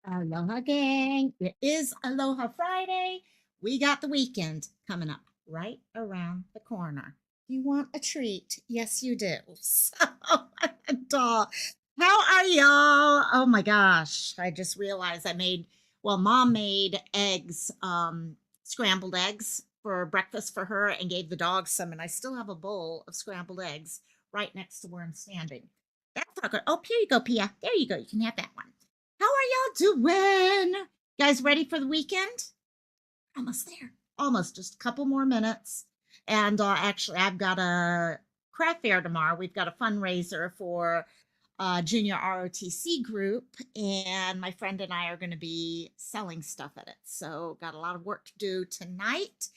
Aloha, gang. It is Aloha Friday. We got the weekend coming up right around the corner. You want a treat? Yes, you do. So, doll, how are y'all? Oh my gosh. I just realized Mom made eggs, scrambled eggs for breakfast for her and gave the dogs some. And I still have a bowl of scrambled eggs right next to where I'm standing. That's not good. Oh, here you go, Pia. There you go. You can have that one. How are y'all doing? Guys, ready for the weekend? Almost there. Almost. Just a couple more minutes. And actually, I've got a craft fair tomorrow. We've got a fundraiser for junior ROTC group, and my friend and I are going to be selling stuff at it. So, got a lot of work to do tonight.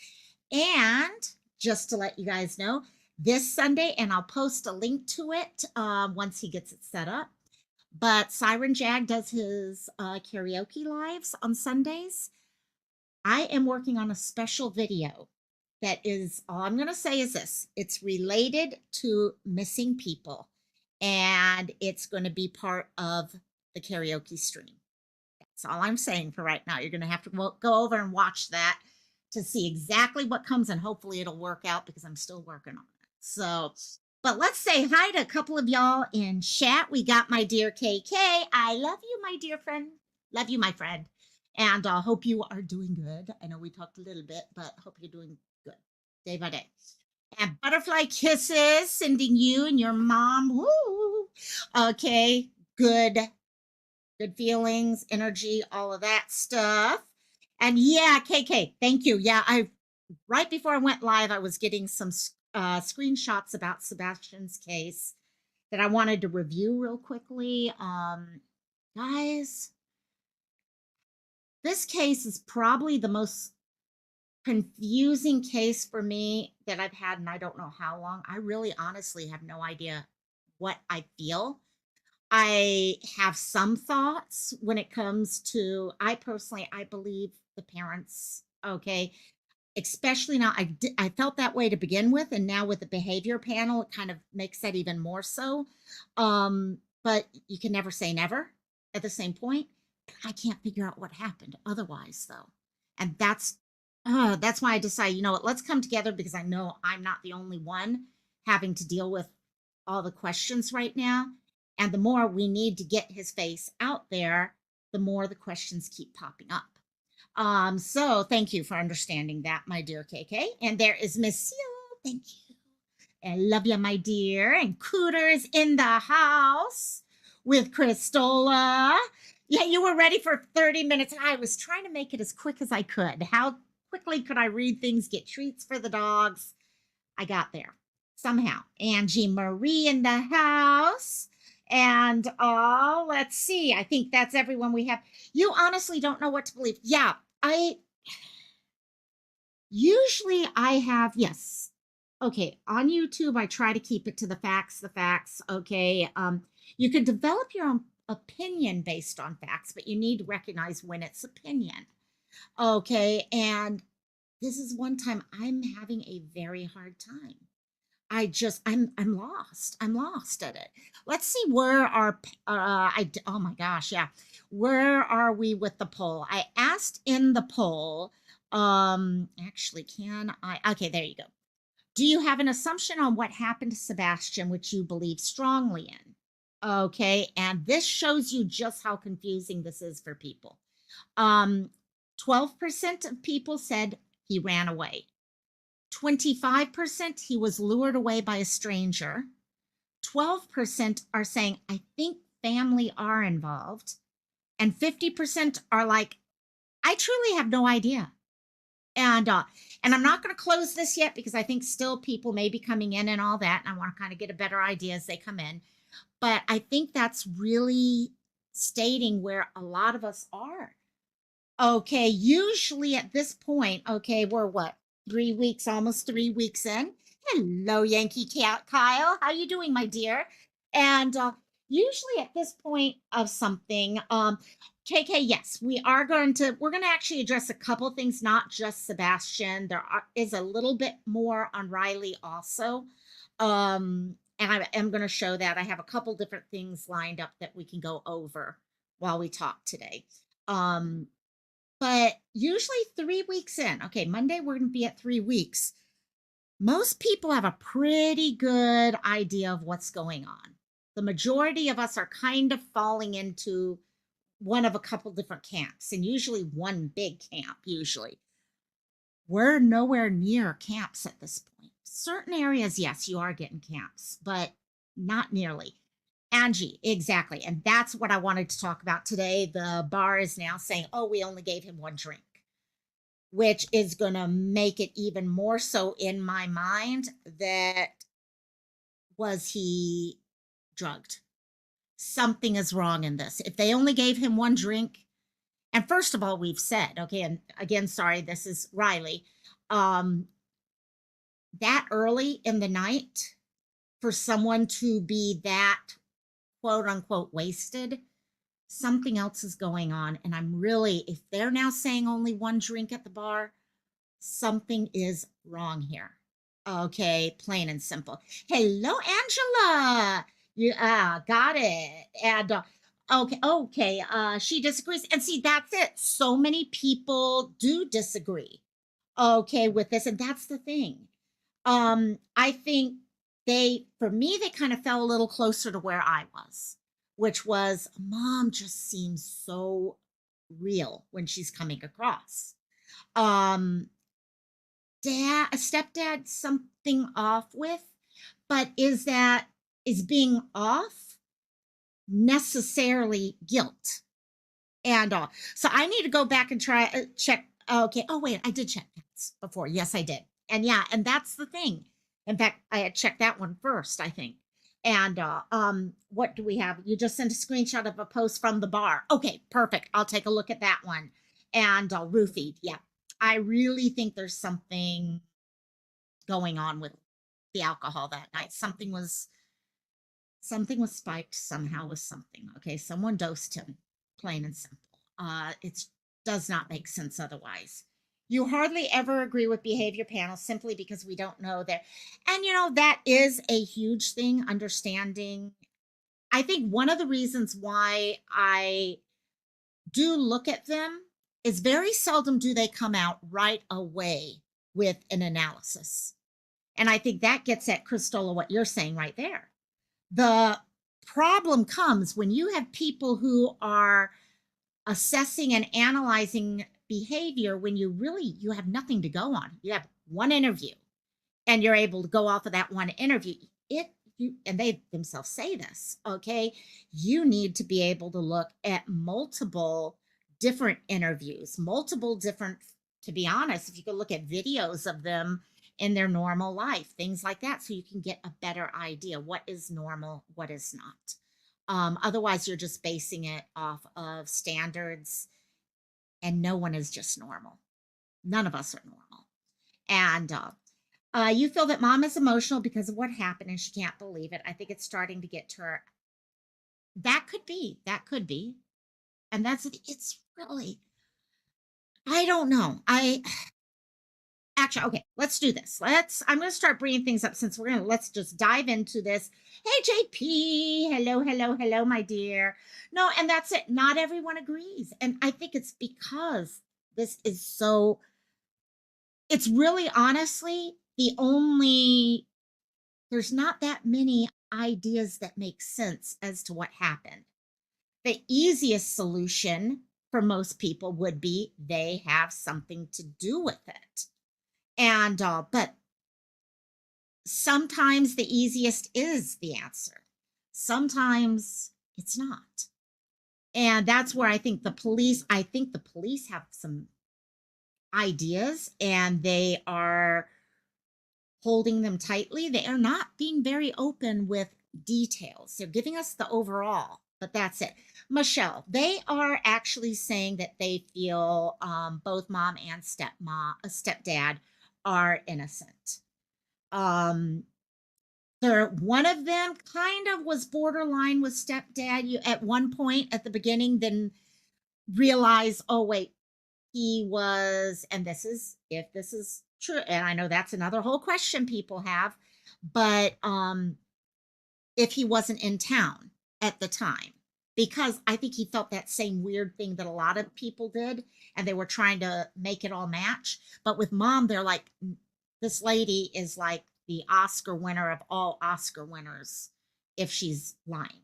And just to let you guys know, this Sunday, and I'll post a link to it once he gets it set up. But Siren Jag does his karaoke lives on Sundays. I am working on a special video that is, all I'm going to say is this: it's related to missing people, and it's going to be part of the karaoke stream. That's all I'm saying for right now. You're going to have to go over and watch that to see exactly what comes, and hopefully it'll work out because I'm still working on it. So, but let's say hi to a couple of y'all in chat. We got my dear KK. I love you, my dear friend. Love you, my friend. And hope you are doing good. I know we talked a little bit, but hope you're doing good day by day. And butterfly kisses, sending you and your mom. Woo. Okay, good. Good feelings, energy, all of that stuff. And yeah, KK, thank you. Yeah, I right before I went live, I was getting some screenshots about Sebastian's case that I wanted to review real quickly. Guys, this case is probably the most confusing case for me that I've had, and I don't know how long. I really honestly have no idea what I feel. I have some thoughts when it comes to, I believe the parents, okay, especially now. I felt that way to begin with, and now with the behavior panel it kind of makes that even more so. But you can never say never at the same point. I can't figure out what happened otherwise though, and that's why I decided, you know what, let's come together, because I know I'm not the only one having to deal with all the questions right now. And the more we need to get his face out there, the more the questions keep popping up. So thank you for understanding that, my dear KK. And there is Miss Seal. Thank you. I love you, my dear. And Cooter's in the house with Cristola. Yeah, you were ready for 30 minutes. I was trying to make it as quick as I could. How quickly could I read things, get treats for the dogs? I got there somehow. Angie Marie in the house. And let's see. I think that's everyone we have. You honestly don't know what to believe. Yeah, I have, yes. Okay, on YouTube, I try to keep it to the facts. Okay. You can develop your own opinion based on facts, but you need to recognize when it's opinion. Okay. And this is one time I'm having a very hard time. I'm lost. I'm lost at it. Let's see where oh my gosh, yeah. Where are we with the poll? I asked in the poll, actually, can I? Okay, there you go. Do you have an assumption on what happened to Sebastian, which you believe strongly in? Okay, and this shows you just how confusing this is for people. 12% of people said he ran away. 25% he was lured away by a stranger. 12% are saying, I think family are involved. And 50% are like, I truly have no idea. And I'm not going to close this yet because I think still people may be coming in and all that. And I want to kind of get a better idea as they come in. But I think that's really stating where a lot of us are. Okay, usually at this point, okay, we're what, 3 weeks, almost 3 weeks in. Hello, Yankee Cat Kyle. How you doing, my dear? And usually at this point of something, KK, yes, we're going to actually address a couple things, not just Sebastian. Is a little bit more on Riley also. And I am going to show that. I have a couple different things lined up that we can go over while we talk today. Um, but usually 3 weeks in, okay, Monday we're going to be at 3 weeks. Most people have a pretty good idea of what's going on. The majority of us are kind of falling into one of a couple different camps, and usually one big camp, usually. We're nowhere near camps at this point. Certain areas, yes, you are getting camps, but not nearly. Angie, exactly. And that's what I wanted to talk about today. The bar is now saying, oh, we only gave him one drink, which is going to make it even more so in my mind that was he drugged? Something is wrong in this. If they only gave him one drink, and first of all, we've said, okay, and again, sorry, this is Riley. Um, that early in the night for someone to be that quote unquote wasted, something else is going on. And I'm really, if they're now saying only one drink at the bar, something is wrong here. Okay, plain and simple. Hello, Angela. You got it. And okay. She disagrees. And see, that's it. So many people do disagree. Okay, with this, and that's the thing. I think for me, they kind of fell a little closer to where I was, which was mom just seems so real when she's coming across. Um, a stepdad, something off with, but is being off necessarily guilt and all? So I need to go back and try check. Okay. Oh wait, I did check pets before. Yes, I did. And yeah, and that's the thing. In fact, I had checked that one first, I think. And what do we have? You just sent a screenshot of a post from the bar. Okay, perfect. I'll take a look at that one. And roofied. Yeah, I really think there's something going on with the alcohol that night. Something was spiked somehow with something. Okay, someone dosed him, plain and simple. It does not make sense otherwise. You hardly ever agree with behavior panels simply because we don't know that. And that is a huge thing, understanding. I think one of the reasons why I do look at them is very seldom do they come out right away with an analysis. And I think that gets at Christola, what you're saying right there. The problem comes when you have people who are assessing and analyzing behavior when you have nothing to go on. You have one interview and you're able to go off of that one interview. And they themselves say this, okay? You need to be able to look at multiple different interviews, multiple different, to be honest, if you could look at videos of them in their normal life, things like that, so you can get a better idea what is normal, what is not. Otherwise, you're just basing it off of standards, and no one is just normal. None of us are normal. And you feel that mom is emotional because of what happened and she can't believe it. I think it's starting to get to her. That could be. That could be. And it's really, I don't know. Actually, okay, let's do this. I'm going to start bringing things up since let's just dive into this. Hey, JP. Hello, hello, hello, my dear. No, and that's it. Not everyone agrees. And I think it's because this is it's really honestly there's not that many ideas that make sense as to what happened. The easiest solution for most people would be they have something to do with it. And but sometimes the easiest is the answer. Sometimes it's not. And that's where I think the police have some ideas and they are holding them tightly. They are not being very open with details. They're giving us the overall, but that's it. Michelle, they are actually saying that they feel both mom and stepdad are innocent. One of them kind of was borderline with stepdad. You at one point at the beginning, then realize, oh wait, he was, and this is if this is true, and I know that's another whole question people have, but if he wasn't in town at the time, because I think he felt that same weird thing that a lot of people did, and they were trying to make it all match. But with mom, they're like, this lady is like the Oscar winner of all Oscar winners if she's lying.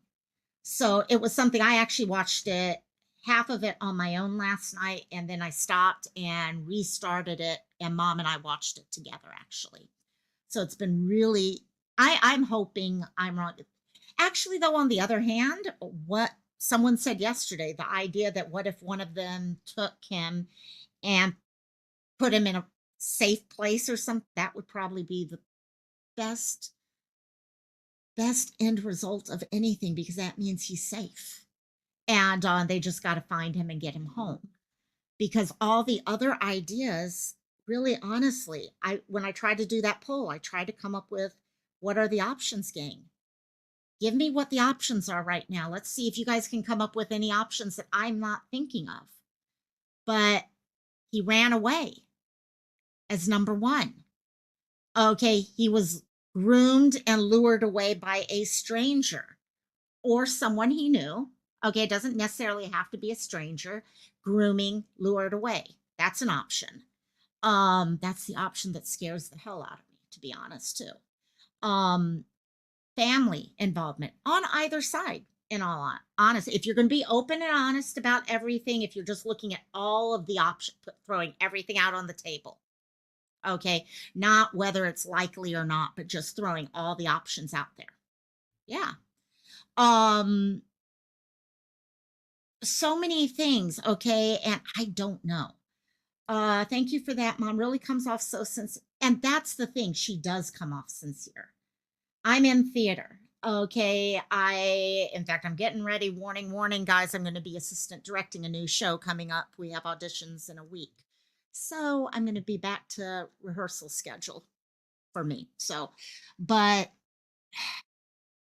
So it was something I actually watched it, half of it on my own last night, and then I stopped and restarted it, and mom and I watched it together actually. So it's been really, I'm hoping I'm wrong. Actually, though, on the other hand, what someone said yesterday, the idea that what if one of them took him and put him in a safe place or something, that would probably be the best end result of anything, because that means he's safe. And they just got to find him and get him home, because all the other ideas, really honestly, I when I tried to do that poll, I tried to come up with, what are the options, gang? Give me what the options are right now. Let's see if you guys can come up with any options that I'm not thinking of. But he ran away as number one. Okay, he was groomed and lured away by a stranger or someone he knew. Okay, it doesn't necessarily have to be a stranger. Grooming, lured away. That's an option. That's the option that scares the hell out of me, to be honest, too. Um, Family involvement on either side, in all honest. If you're going to be open and honest about everything, if you're just looking at all of the options, throwing everything out on the table, okay, not whether it's likely or not, but just throwing all the options out there. Yeah. Um, so many things, okay, and I don't know. Thank you for that. Mom really comes off so sincere. And that's the thing, she does come off sincere. I'm in theater. Okay. In fact, I'm getting ready. Warning, warning, guys. I'm going to be assistant directing a new show coming up. We have auditions in a week. So I'm going to be back to rehearsal schedule for me. So, but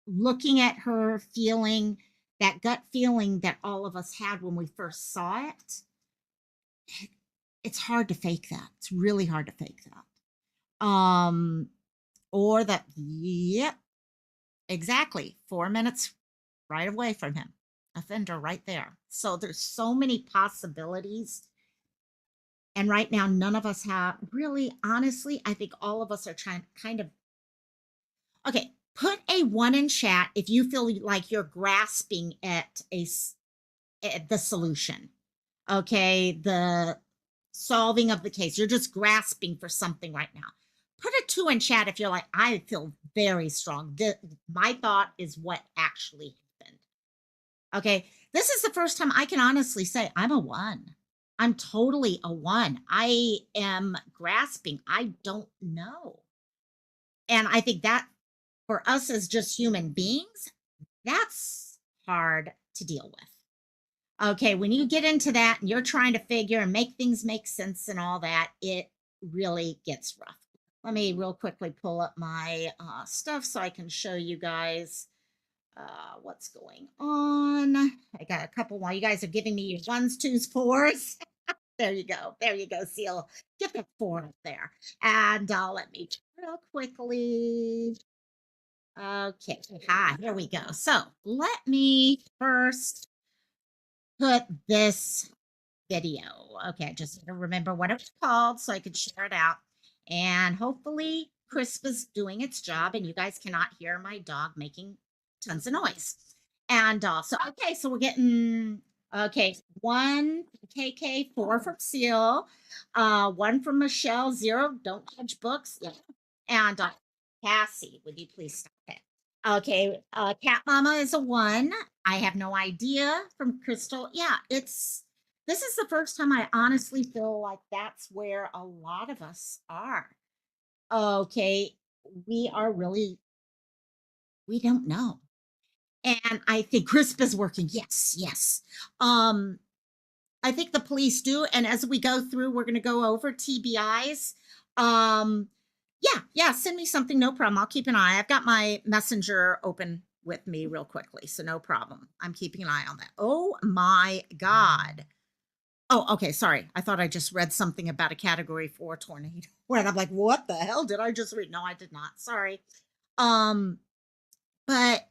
looking at her, feeling that gut feeling that all of us had when we first saw it, it's hard to fake that. It's really hard to fake that. Or that, yep, exactly. 4 minutes right away from him. Offender right there. So there's so many possibilities. And right now, none of us have really, honestly, I think all of us are trying kind of, okay, put a one in chat if you feel like you're grasping at at the solution. Okay. The solving of the case. You're just grasping for something right now. Put a two in chat if you're like, I feel very strong. My thought is what actually happened. Okay. This is the first time I can honestly say I'm a one. I'm totally a one. I am grasping. I don't know. And I think that for us as just human beings, that's hard to deal with. Okay. When you get into that and you're trying to figure and make things make sense and all that, it really gets rough. Let me real quickly pull up my stuff so I can show you guys what's going on. I got a couple while you guys are giving me your ones, twos, fours. There you go. There you go, Seal. Get that four up there. And let me real quickly. Okay. Hi, here we go. So let me first put this video. Okay, I just need to remember what it was called so I could share it out. And hopefully Crisp is doing its job and you guys cannot hear my dog making tons of noise. And so okay, so we're getting okay, one KK, four from Seal, one from Michelle, zero, don't judge books. Yeah. And Cassie, would you please stop it? Okay, Cat Mama is a one. I have no idea from Crystal. Yeah, this is the first time I honestly feel like that's where a lot of us are. Okay, we are really, we don't know. And I think Crisp is working. Yes, yes. I think the police do. And as we go through, we're going to go over TBIs. Yeah, yeah, send me something. No problem. I'll keep an eye. I've got my messenger open with me real quickly. So no problem. I'm keeping an eye on that. Oh my God. Oh, okay. Sorry. I thought I just read something about a category 4 tornado. And I'm like, what the hell did I just read? No, I did not. Sorry. Um, but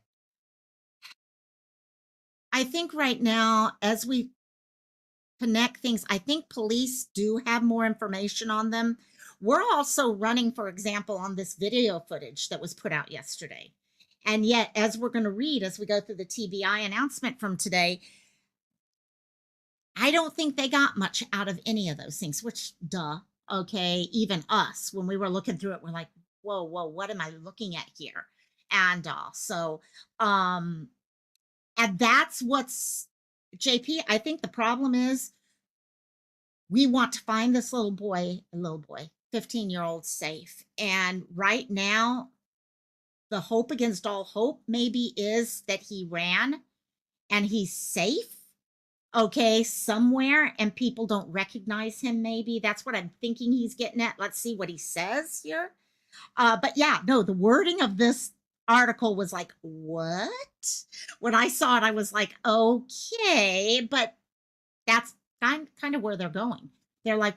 I think right now, as we connect things, I think police do have more information on them. We're also running, for example, on this video footage that was put out yesterday. And yet, as we're going to read as we go through the TBI announcement from today, I don't think they got much out of any of those things, which, duh. Okay. Even us, when we were looking through it, we're like, whoa, whoa, what am I looking at here? And um, and that's what's JP. I think the problem is we want to find this little boy, 15-year-old safe. And right now, the hope against all hope maybe is that he ran and he's safe, okay, somewhere, and people don't recognize him. Maybe that's what I'm thinking he's getting at. Let's see what he says here. But yeah, no, the wording of this article was like, what? When I saw it, I was like, okay, but that's kind of where they're going. They're like,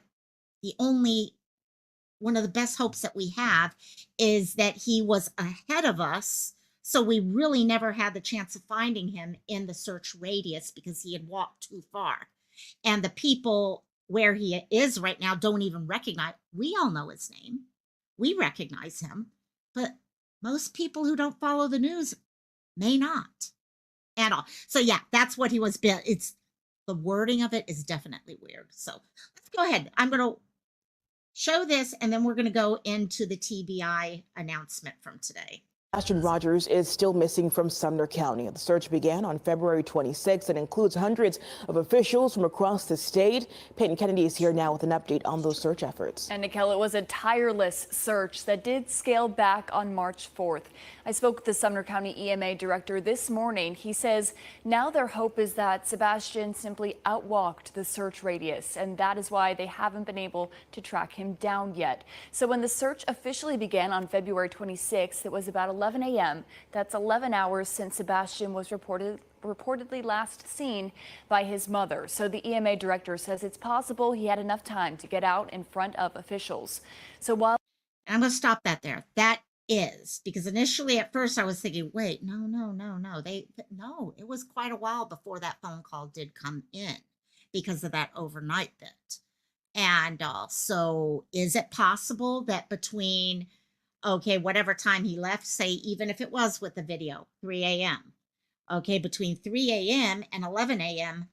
the only one of the best hopes that we have is that he was ahead of us. So we really never had the chance of finding him in the search radius because he had walked too far. And the people where he is right now don't even recognize. We all know his name. We recognize him, but most people who don't follow the news may not at all. So yeah, that's what he was. It's the wording of it is definitely weird. So let's go ahead. I'm going to show this, and then we're going to go into the TBI announcement from today. Sebastian Rogers is still missing from Sumner County. The search began on February 26th and includes hundreds of officials from across the state. Peyton Kennedy is here now with an update on those search efforts. And Nicole, it was a tireless search that did scale back on March 4th. I spoke with the Sumner County EMA director this morning. He says now their hope is that Sebastian simply outwalked the search radius, and that is why they haven't been able to track him down yet. So when the search officially began on February 26th, it was about 11 a.m. That's 11 hours since Sebastian was reportedly last seen by his mother. So the EMA director says it's possible he had enough time to get out in front of officials. So while I'm going to stop that there. That is because initially at first I was thinking, wait, no. No, it was quite a while before that phone call did come in because of that overnight bit. And so is it possible that between, okay, whatever time he left, say, even if it was with the video, 3 a.m., okay, between 3 a.m. and 11 a.m.,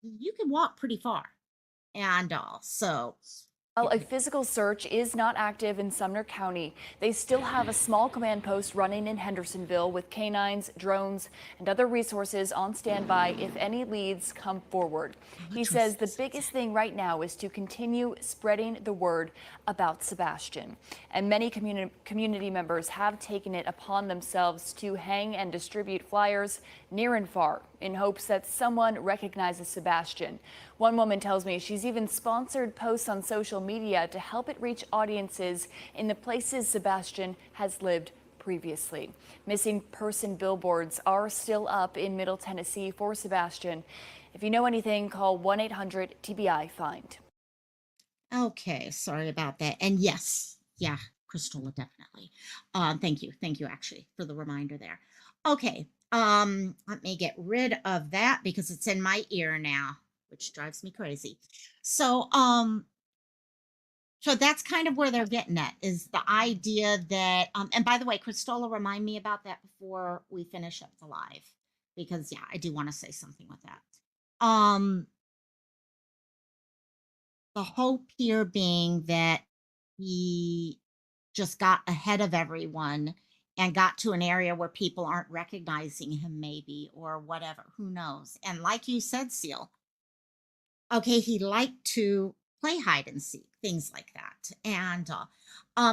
you can walk pretty far. And so while a physical search is not active in Sumner County, they still have a small command post running in Hendersonville with canines, drones, and other resources on standby if any leads come forward. He says the biggest thing right now is to continue spreading the word about Sebastian. And many community members have taken it upon themselves to hang and distribute flyers near and far in hopes that someone recognizes Sebastian. One woman tells me she's even sponsored posts on social media to help it reach audiences in the places Sebastian has lived previously. Missing person billboards are still up in Middle Tennessee for Sebastian. If you know anything, call 1-800-TBI-FIND. okay, sorry about that. And yes, yeah, Christola, definitely. Thank you actually for the reminder there. Okay, let me get rid of that because it's in my ear now, which drives me crazy. So so that's kind of where they're getting at, is the idea that and by the way, Christola, remind me about that before we finish up the live, because yeah, I do want to say something with that. The hope here being that he just got ahead of everyone and got to an area where people aren't recognizing him, maybe, or whatever, who knows. And like you said, Seal, okay, he liked to play hide and seek, things like that. And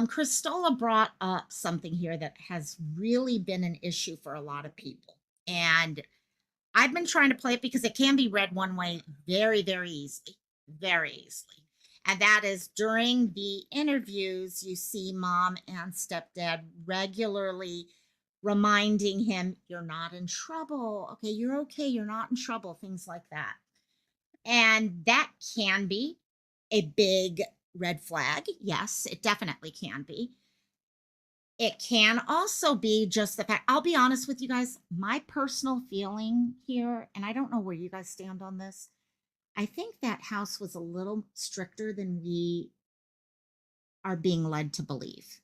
Christola brought up something here that has really been an issue for a lot of people. And I've been trying to play it because it can be read one way very, very easily, very easily. And that is during the interviews, you see mom and stepdad regularly reminding him, you're not in trouble. Okay, you're okay. You're not in trouble, things like that. And that can be a big red flag. Yes, it definitely can be. It can also be just the fact, I'll be honest with you guys, my personal feeling here, and I don't know where you guys stand on this. I think that house was a little stricter than we are being led to believe.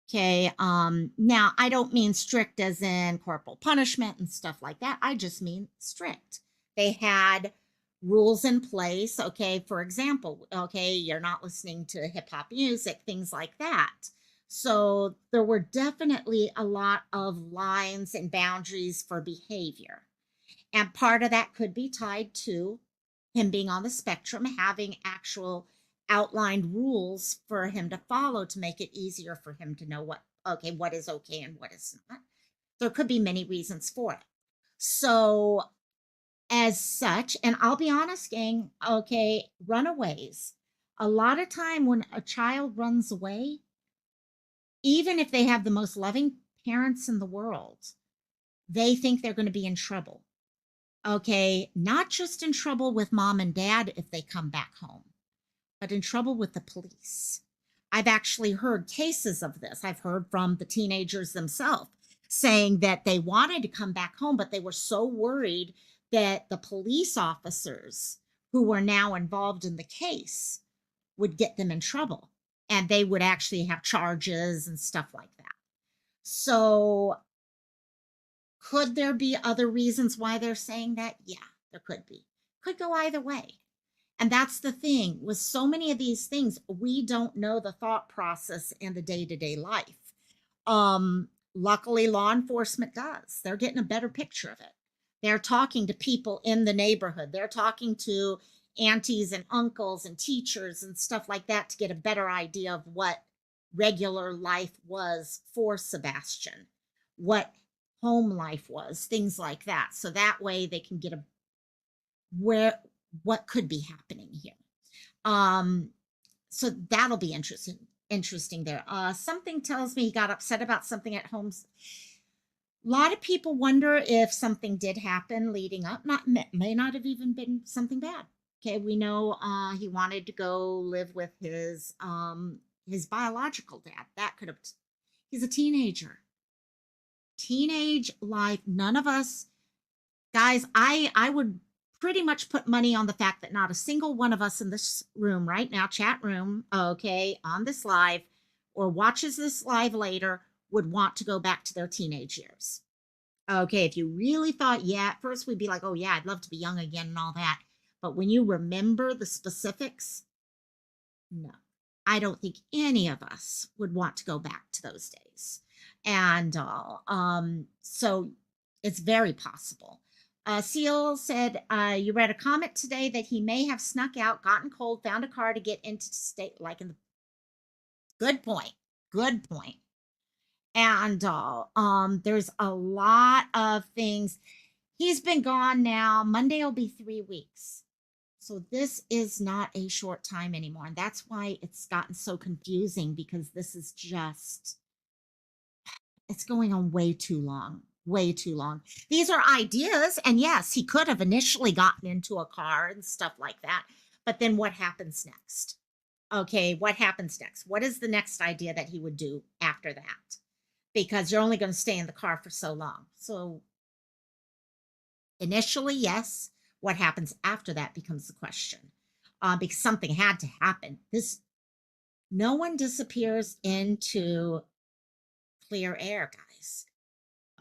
Okay. Now I don't mean strict as in corporal punishment and stuff like that. I just mean strict. They had rules in place. Okay. For example, okay, you're not listening to hip hop music, things like that. So there were definitely a lot of lines and boundaries for behavior. And part of that could be tied to him being on the spectrum, having actual outlined rules for him to follow to make it easier for him to know what is okay and what is not. There could be many reasons for it. So, as such, and I'll be honest, gang, okay, runaways. A lot of time when a child runs away, even if they have the most loving parents in the world, they think they're going to be in trouble. Okay, not just in trouble with mom and dad if they come back home, but in trouble with the police. I've actually heard cases of this. I've heard from the teenagers themselves saying that they wanted to come back home, but they were so worried that the police officers who were now involved in the case would get them in trouble and they would actually have charges and stuff like that. So, could there be other reasons why they're saying that? Yeah, there could be. Could go either way. And that's the thing with so many of these things, we don't know the thought process in the day to day life. Luckily, law enforcement does. They're getting a better picture of it. They're talking to people in the neighborhood, they're talking to aunties and uncles and teachers and stuff like that to get a better idea of what regular life was for Sebastian, what home life was, things like that. So that way they can get a where what could be happening here. Um, so that'll be interesting there. Something tells me he got upset about something at home. A lot of people wonder if something did happen leading up. Not may not have even been something bad. Okay, we know he wanted to go live with his biological dad. That could have. He's a teenager. Teenage life. None of us guys. I would pretty much put money on the fact that not a single one of us in this room right now, chat room, okay, on this live or watches this live later would want to go back to their teenage years. Okay, if you really thought, yeah, at first we'd be like, oh, yeah, I'd love to be young again and all that. But when you remember the specifics, no, I don't think any of us would want to go back to those days. And so it's very possible. Seal said, you read a comment today that he may have snuck out, gotten cold, found a car to get into state, like in the good point. Good point. And there's a lot of things. He's been gone now. Monday will be 3 weeks. So this is not a short time anymore. And that's why it's gotten so confusing because this is just, it's going on way too long. Way too long. These are ideas. And yes, he could have initially gotten into a car and stuff like that. But then what happens next? Okay, what happens next? What is the next idea that he would do after that? Because you're only going to stay in the car for so long. So initially, yes. What happens after that becomes the question. Because something had to happen. No one disappears into clear air, guys.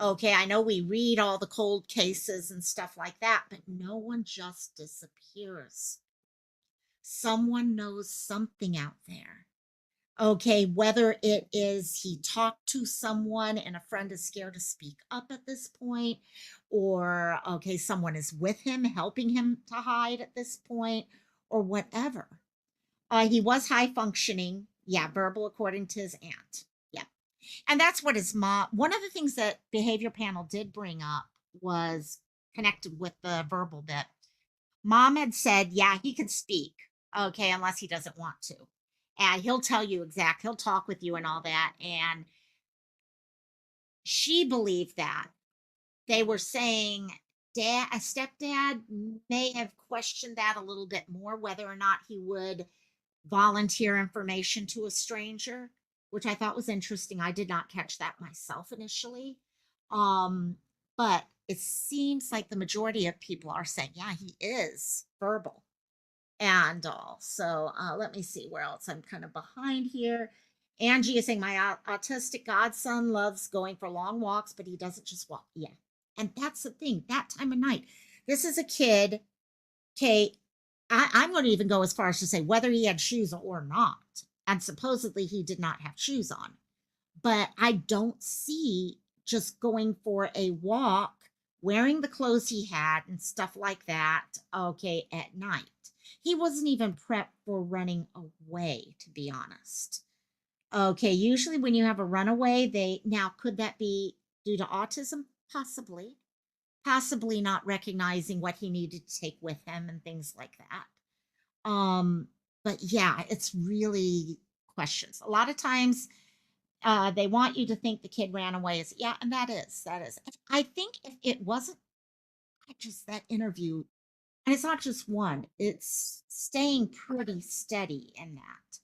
Okay, I know we read all the cold cases and stuff like that, but no one just disappears. Someone knows something out there. Okay, whether it is he talked to someone and a friend is scared to speak up at this point, or okay, someone is with him, helping him to hide at this point, or whatever. He was high functioning, yeah, verbal according to his aunt. Yeah. And that's what his mom, one of the things that behavior panel did bring up was connected with the verbal bit. Mom had said, yeah, he could speak, okay, unless he doesn't want to. And he'll tell you he'll talk with you and all that. And she believed that. They were saying a stepdad may have questioned that a little bit more, whether or not he would volunteer information to a stranger. which I thought was interesting. I did not catch that myself initially. Um, but it seems like the majority of people are saying, yeah, he is verbal and all. So let me see where else I'm kind of behind here. Angie is saying, my autistic godson loves going for long walks, but he doesn't just walk. Yeah. And that's the thing, that time of night. This is a kid, okay, I'm going to even go as far as to say whether he had shoes or not. And supposedly he did not have shoes on. But I don't see just going for a walk, wearing the clothes he had and stuff like that, okay, at night. He wasn't even prepped for running away, to be honest. Okay, usually when you have a runaway, now could that be due to autism? Possibly. Possibly not recognizing what he needed to take with him and things like that. But yeah, it's really questions. A lot of times they want you to think the kid ran away. Yeah, and that is. I think if it wasn't just that interview, and it's not just one, it's staying pretty steady in that.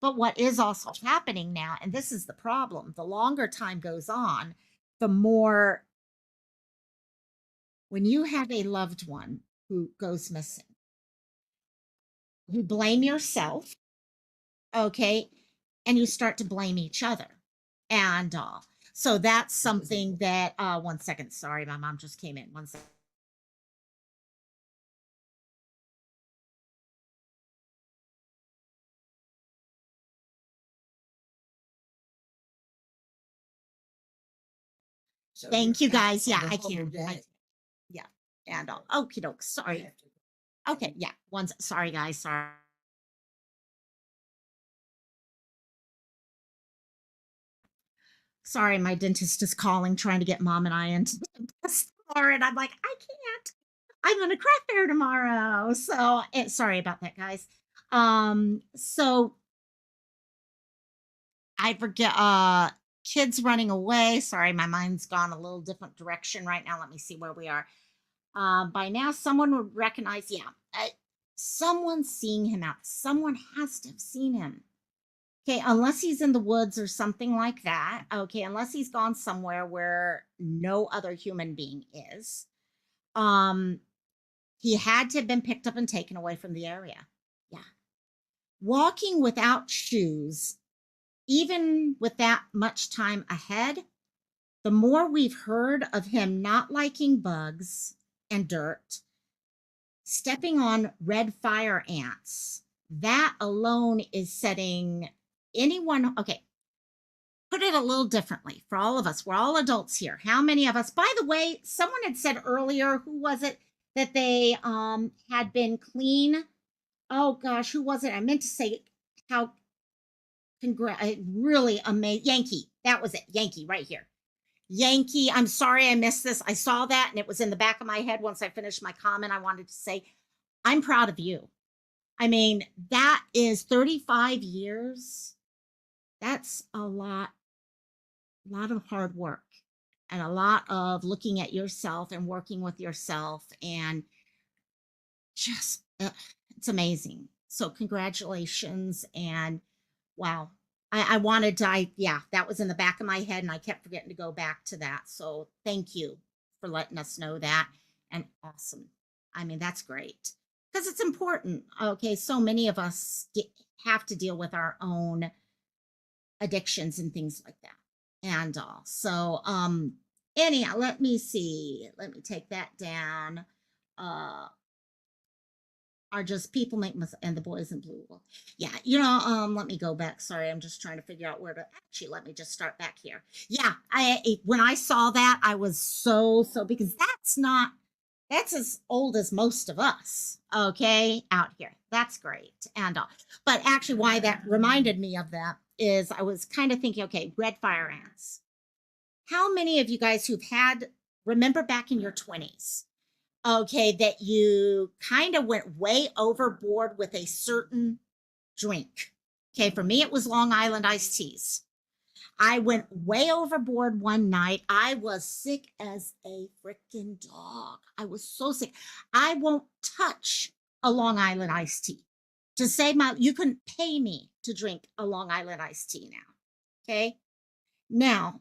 But what is also happening now, and this is the problem, the longer time goes on, the more when you have a loved one who goes missing, you blame yourself, okay, and you start to blame each other. And so that's something that, one second, sorry, my mom just came in. One second. Thank you guys. Yeah, I can. Yeah. And okie doke. Sorry. Okay. Yeah. Sorry, guys. Sorry. Sorry, my dentist is calling, trying to get mom and I into the store. And I'm like, I can't. I'm on a craft fair tomorrow. So sorry about that, guys. So I forget kids running away. Sorry, my mind's gone a little different direction right now. Let me see where we are. By now, someone would recognize, yeah, someone seeing him out. Someone has to have seen him. Okay, unless he's in the woods or something like that. Okay, unless he's gone somewhere where no other human being is. Um, he had to have been picked up and taken away from the area. Yeah. Walking without shoes, even with that much time ahead, the more we've heard of him not liking bugs and dirt, stepping on red fire ants, that alone is setting anyone, okay, put it a little differently for all of us. We're all adults here. How many of us, by the way, someone had said earlier, who was it, that they had been clean? Oh gosh, who was it? I meant to say how really amazing. Yankee. That was it. Yankee right here. Yankee. I'm sorry I missed this. I saw that and it was in the back of my head once I finished my comment. I wanted to say, I'm proud of you. I mean, that is 35 years. That's a lot of hard work and a lot of looking at yourself and working with yourself and just it's amazing. So congratulations and wow. I wanted to, yeah, that was in the back of my head and I kept forgetting to go back to that. So thank you for letting us know that. And awesome. I mean, that's great because it's important. Okay. So many of us have to deal with our own addictions and things like that. And all. So, anyhow, let me see. Let me take that down. Are just people make and the boys in blue. Well, yeah, let me go back. Sorry, I'm just trying to figure out where to actually let me just start back here. Yeah, when I saw that, I was so because that's as old as most of us, okay, out here. That's great. And but actually why that reminded me of that is I was kind of thinking, okay, red fire ants. How many of you guys remember back in your 20s? Okay, that you kind of went way overboard with a certain drink. Okay, for me, it was Long Island iced teas. I went way overboard one night. I was sick as a freaking dog. I was so sick. I won't touch a Long Island iced tea. To save you couldn't pay me to drink a Long Island iced tea now. Okay. Now,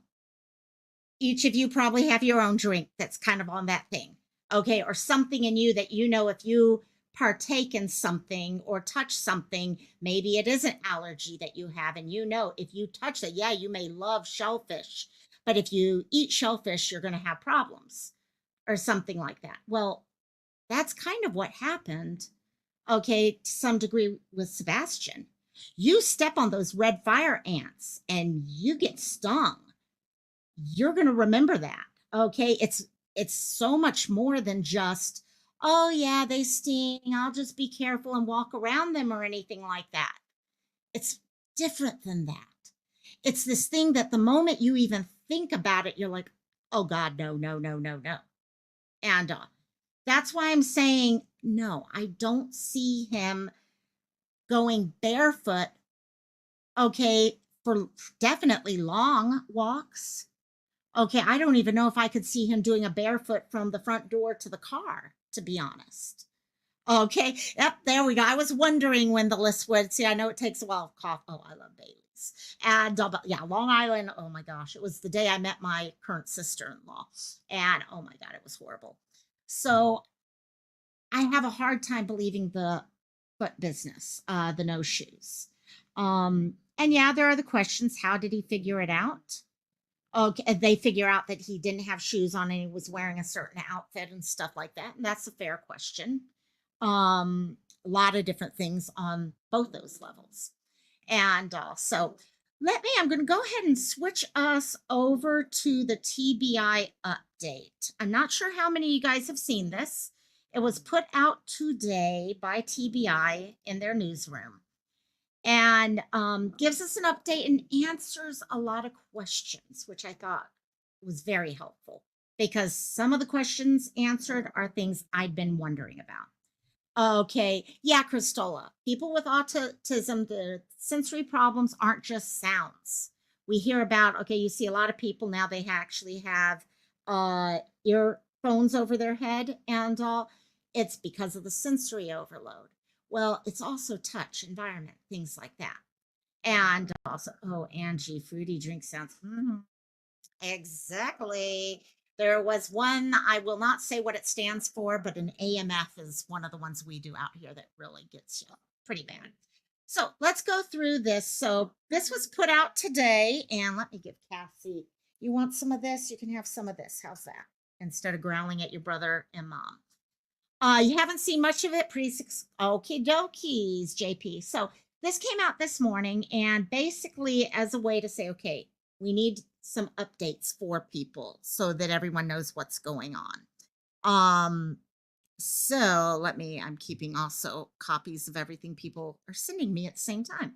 each of you probably have your own drink that's kind of on that thing. Okay. Or something in you that you know if you partake in something or touch something, maybe it is an allergy that you have. And you know, if you touch it, yeah, you may love shellfish, but if you eat shellfish, you're going to have problems or something like that. Well, that's kind of what happened, okay, to some degree with Sebastian. You step on those red fire ants and you get stung. You're going to remember that. Okay? It's so much more than just, oh yeah, they sting. I'll just be careful and walk around them or anything like that. It's different than that. It's this thing that the moment you even think about it, you're like, oh God, no, no, no, no, no. And that's why I'm saying, no, I don't see him going barefoot, okay, for definitely long walks. Okay, I don't even know if I could see him doing a barefoot from the front door to the car, to be honest. Okay, yep, there we go. I was wondering when the list would see. I know it takes a while. Cough. Oh, I love Bailey's. And but yeah, Long Island. Oh my gosh, it was the day I met my current sister-in-law, and oh my God, it was horrible. So I have a hard time believing the foot business, the no shoes. And yeah, there are the questions. How did he figure it out? Okay, they figure out that he didn't have shoes on and he was wearing a certain outfit and stuff like that. And that's a fair question. A lot of different things on both those levels. And so I'm going to go ahead and switch us over to the TBI update. I'm not sure how many of you guys have seen this. It was put out today by TBI in their newsroom and gives us an update and answers a lot of questions, which I thought was very helpful because some of the questions answered are things I'd been wondering about. Okay. Yeah, Christola. People with autism, the sensory problems aren't just sounds. We hear about, okay, you see a lot of people now, they actually have earphones over their head and all. It's because of the sensory overload. Well, it's also touch, environment, things like that. And also, oh, Angie, fruity drink sounds. Exactly. There was one, I will not say what it stands for, but an AMF is one of the ones we do out here that really gets you pretty bad. So let's go through this. So this was put out today, and let me give Cassie, you want some of this? You can have some of this. How's that? Instead of growling at your brother and mom. You haven't seen much of it. Okie dokies, JP. So this came out this morning, and basically as a way to say, okay, we need some updates for people so that everyone knows what's going on. So I'm keeping also copies of everything people are sending me at the same time.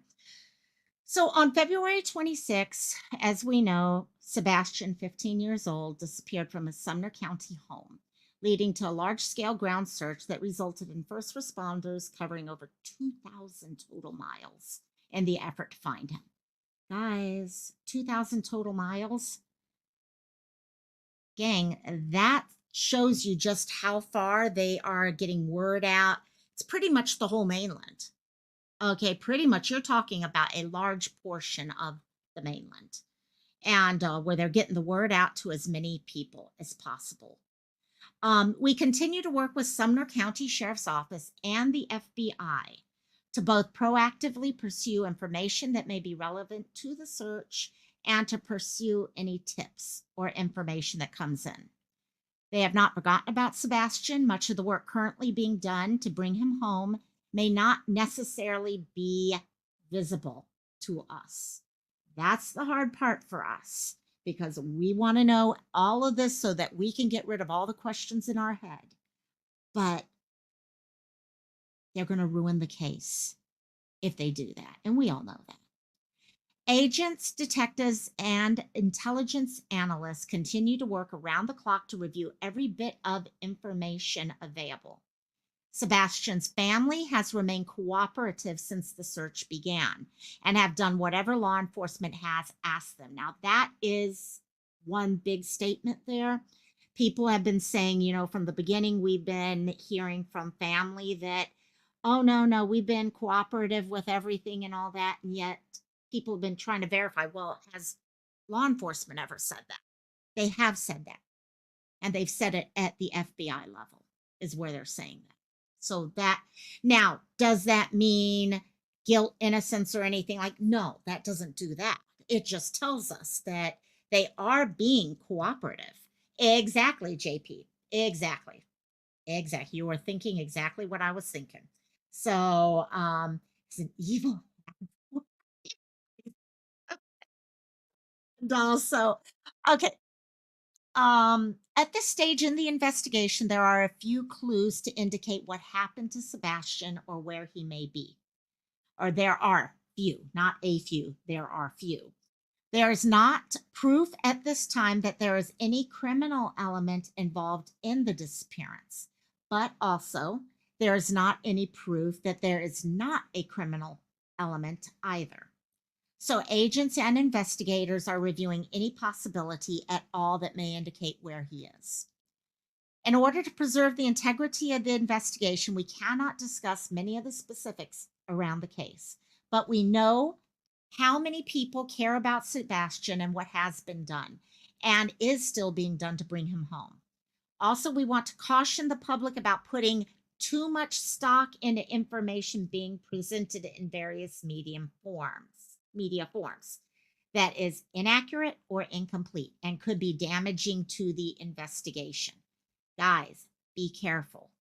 So on February 26th, as we know, Sebastian, 15 years old, disappeared from his Sumner County home, leading to a large-scale ground search that resulted in first responders covering over 2,000 total miles in the effort to find him. Guys, 2,000 total miles? Gang, that shows you just how far they are getting word out. It's pretty much the whole mainland. Okay, pretty much you're talking about a large portion of the mainland and where they're getting the word out to as many people as possible. We continue to work with Sumner County Sheriff's Office and the FBI to both proactively pursue information that may be relevant to the search and to pursue any tips or information that comes in. They have not forgotten about Sebastian. Much of the work currently being done to bring him home may not necessarily be visible to us. That's the hard part for us because we want to know all of this so that we can get rid of all the questions in our head. But they're going to ruin the case if they do that. And we all know that. Agents, detectives, and intelligence analysts continue to work around the clock to review every bit of information available. Sebastian's family has remained cooperative since the search began and have done whatever law enforcement has asked them. Now, that is one big statement there. People have been saying, from the beginning, we've been hearing from family that, oh, no, we've been cooperative with everything and all that. And yet people have been trying to verify, well, has law enforcement ever said that? They have said that. And they've said it at the FBI level, is where they're saying that. So that now, does that mean guilt, innocence, or anything like? No, that doesn't do that. It just tells us that they are being cooperative. Exactly, JP. Exactly. Exactly. You were thinking exactly what I was thinking. So, it's an evil. And also, okay. At this stage in the investigation, there are a few clues to indicate what happened to Sebastian or where he may be. Or there are few, not a few, there are few. There is not proof at this time that there is any criminal element involved in the disappearance, but also there is not any proof that there is not a criminal element either. So, agents and investigators are reviewing any possibility at all that may indicate where he is. In order to preserve the integrity of the investigation, we cannot discuss many of the specifics around the case, but we know how many people care about Sebastian and what has been done and is still being done to bring him home. Also, we want to caution the public about putting too much stock into information being presented in various media forms that is inaccurate or incomplete and could be damaging to the investigation. Guys, be careful.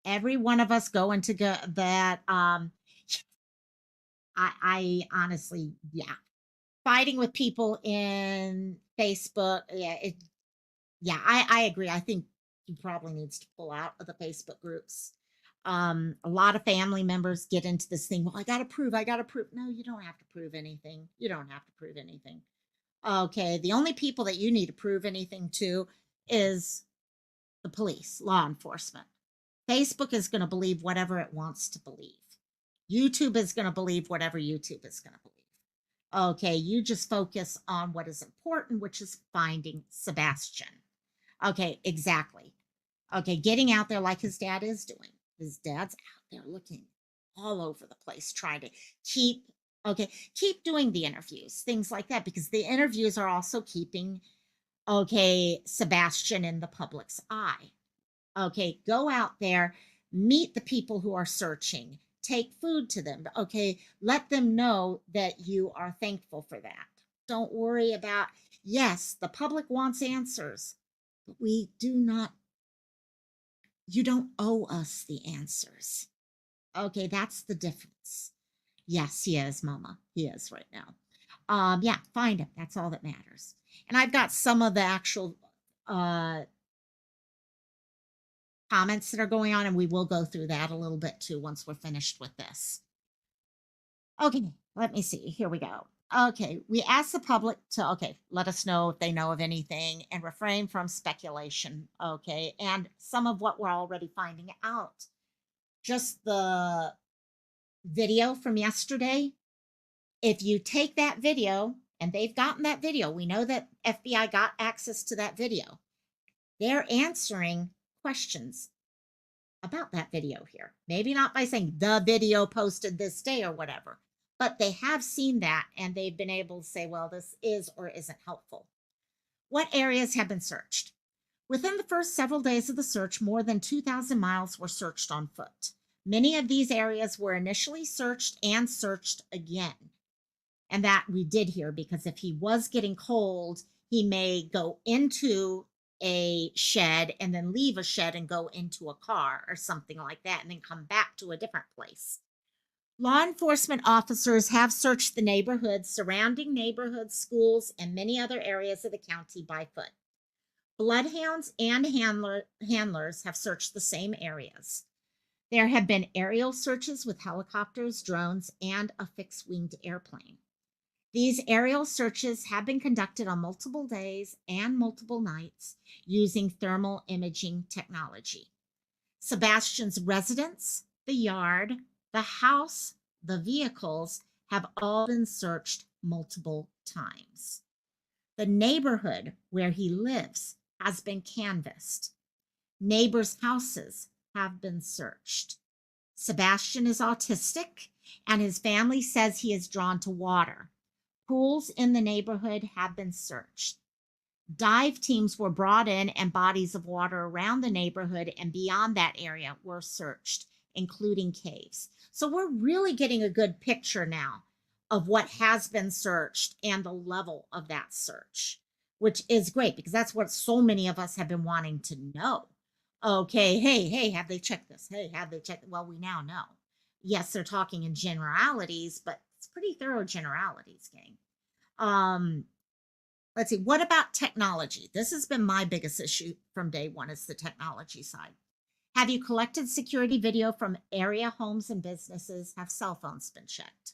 Every one of us go into that. I honestly, yeah, fighting with people in Facebook. Yeah, yeah, I agree. I think he probably needs to pull out of the Facebook groups. A lot of family members get into this thing. Well, I got to prove. I got to prove. No, you don't have to prove anything. You don't have to prove anything. Okay, the only people that you need to prove anything to is the police, law enforcement. Facebook is going to believe whatever it wants to believe. YouTube is going to believe whatever YouTube is going to believe. Okay, you just focus on what is important, which is finding Sebastian. Okay, exactly. Okay, getting out there like his dad is doing. His dad's out there looking all over the place, trying to keep, okay, keep doing the interviews, things like that, because the interviews are also keeping, okay, Sebastian in the public's eye. Okay, go out there, meet the people who are searching, take food to them. Okay, let them know that you are thankful for that. Don't worry about, yes, the public wants answers, but we do not, you don't owe us the answers. Okay, that's the difference. Yes, he is, Mama. He is right now. Yeah, find him. That's all that matters. And I've got some of the actual comments that are going on, and we will go through that a little bit too once we're finished with this. Okay, let me see. Here we go. Okay, we ask the public to, okay, let us know if they know of anything and refrain from speculation. Okay, and some of what we're already finding out. Just the video from yesterday. If you take that video, and they've gotten that video, we know that FBI got access to that video. They're answering questions about that video here. Maybe not by saying the video posted this day or whatever, but they have seen that and they've been able to say, well, this is or isn't helpful. What areas have been searched? Within the first several days of the search, more than 2,000 miles were searched on foot. Many of these areas were initially searched and searched again. And that we did here because if he was getting cold, he may go into a shed and then leave a shed and go into a car or something like that and then come back to a different place. Law enforcement officers have searched the neighborhoods, surrounding neighborhoods, schools, and many other areas of the county by foot. Bloodhounds and handlers have searched the same areas. There have been aerial searches with helicopters, drones, and a fixed-winged airplane. These aerial searches have been conducted on multiple days and multiple nights using thermal imaging technology. Sebastian's residence, the yard, the house, the vehicles have all been searched multiple times. The neighborhood where he lives has been canvassed. Neighbors' houses have been searched. Sebastian is autistic and his family says he is drawn to water. Pools in the neighborhood have been searched. Dive teams were brought in, and bodies of water around the neighborhood and beyond that area were searched, including caves. So we're really getting a good picture now of what has been searched and the level of that search, which is great because that's what so many of us have been wanting to know. Okay, hey, have they checked this? Hey, have they checked? Well, we now know. Yes, they're talking in generalities, but it's pretty thorough generalities, gang. Um, let's see, what about technology? This has been my biggest issue from day one, is the technology side. Have you collected security video from area homes and businesses? Have cell phones been checked?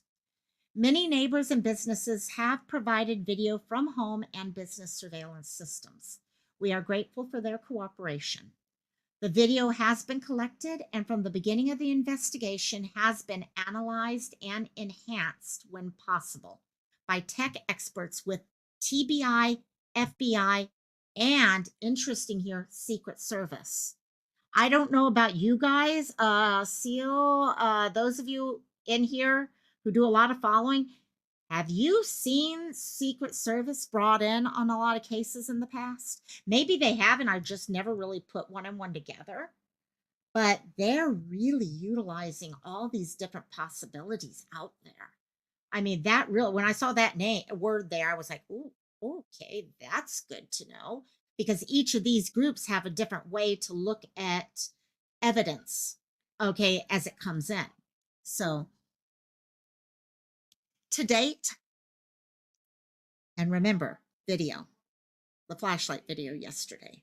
Many neighbors and businesses have provided video from home and business surveillance systems. We are grateful for their cooperation. The video has been collected and from the beginning of the investigation has been analyzed and enhanced when possible by tech experts with TBI, FBI, and interesting here, Secret Service. I don't know about you guys, Seal, those of you in here who do a lot of following, have you seen Secret Service brought in on a lot of cases in the past? Maybe they have, and I just never really put one and one together. But they're really utilizing all these different possibilities out there. I mean, that real when I saw that name word there, I was like, "Ooh, okay, that's good to know." Because each of these groups have a different way to look at evidence, okay, as it comes in. So to date, and remember, video, the flashlight video yesterday.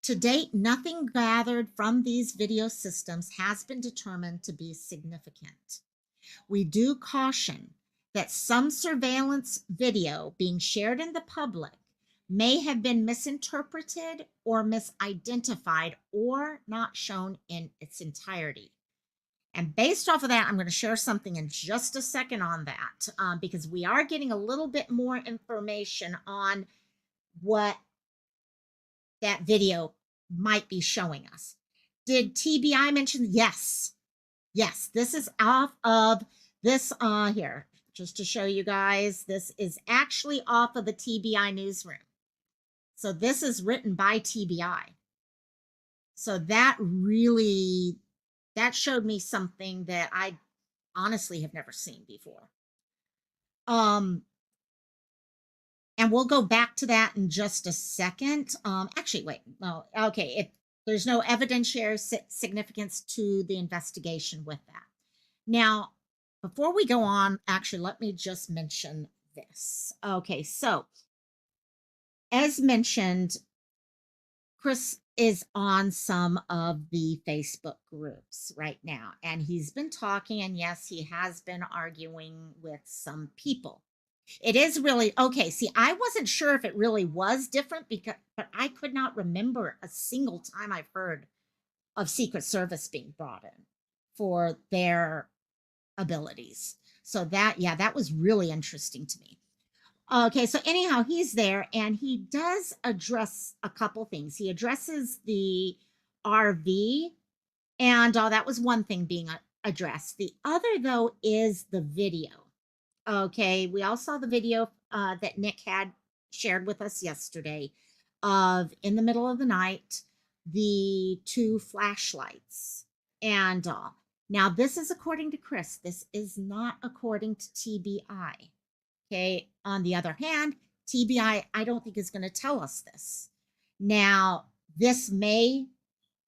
To date, nothing gathered from these video systems has been determined to be significant. We do caution that some surveillance video being shared in the public may have been misinterpreted or misidentified or not shown in its entirety. And based off of that, I'm going to share something in just a second on that, because we are getting a little bit more information on what that video might be showing us. Did TBI mention? Yes. Yes, this is off of this here, just to show you guys. This is actually off of the TBI newsroom. So this is written by TBI. So that showed me something that I honestly have never seen before. And we'll go back to that in just a second. Actually, wait, no, okay. If there's no evidentiary significance to the investigation with that. Now, before we go on, actually, let me just mention this. Okay, so as mentioned, Chris is on some of the Facebook groups right now, and he's been talking, and yes, he has been arguing with some people. It is really okay. See, I wasn't sure if it really was different but I could not remember a single time I've heard of Secret Service being brought in for their abilities. So that was really interesting to me. Okay, so anyhow, he's there and he does address a couple things. He addresses the RV, and that was one thing being addressed. The other, though, is the video. Okay, we all saw the video that Nick had shared with us yesterday of in the middle of the night, the two flashlights and all. Now, this is according to Chris. This is not according to TBI. Okay, on the other hand, TBI, I don't think is going to tell us this. Now, this may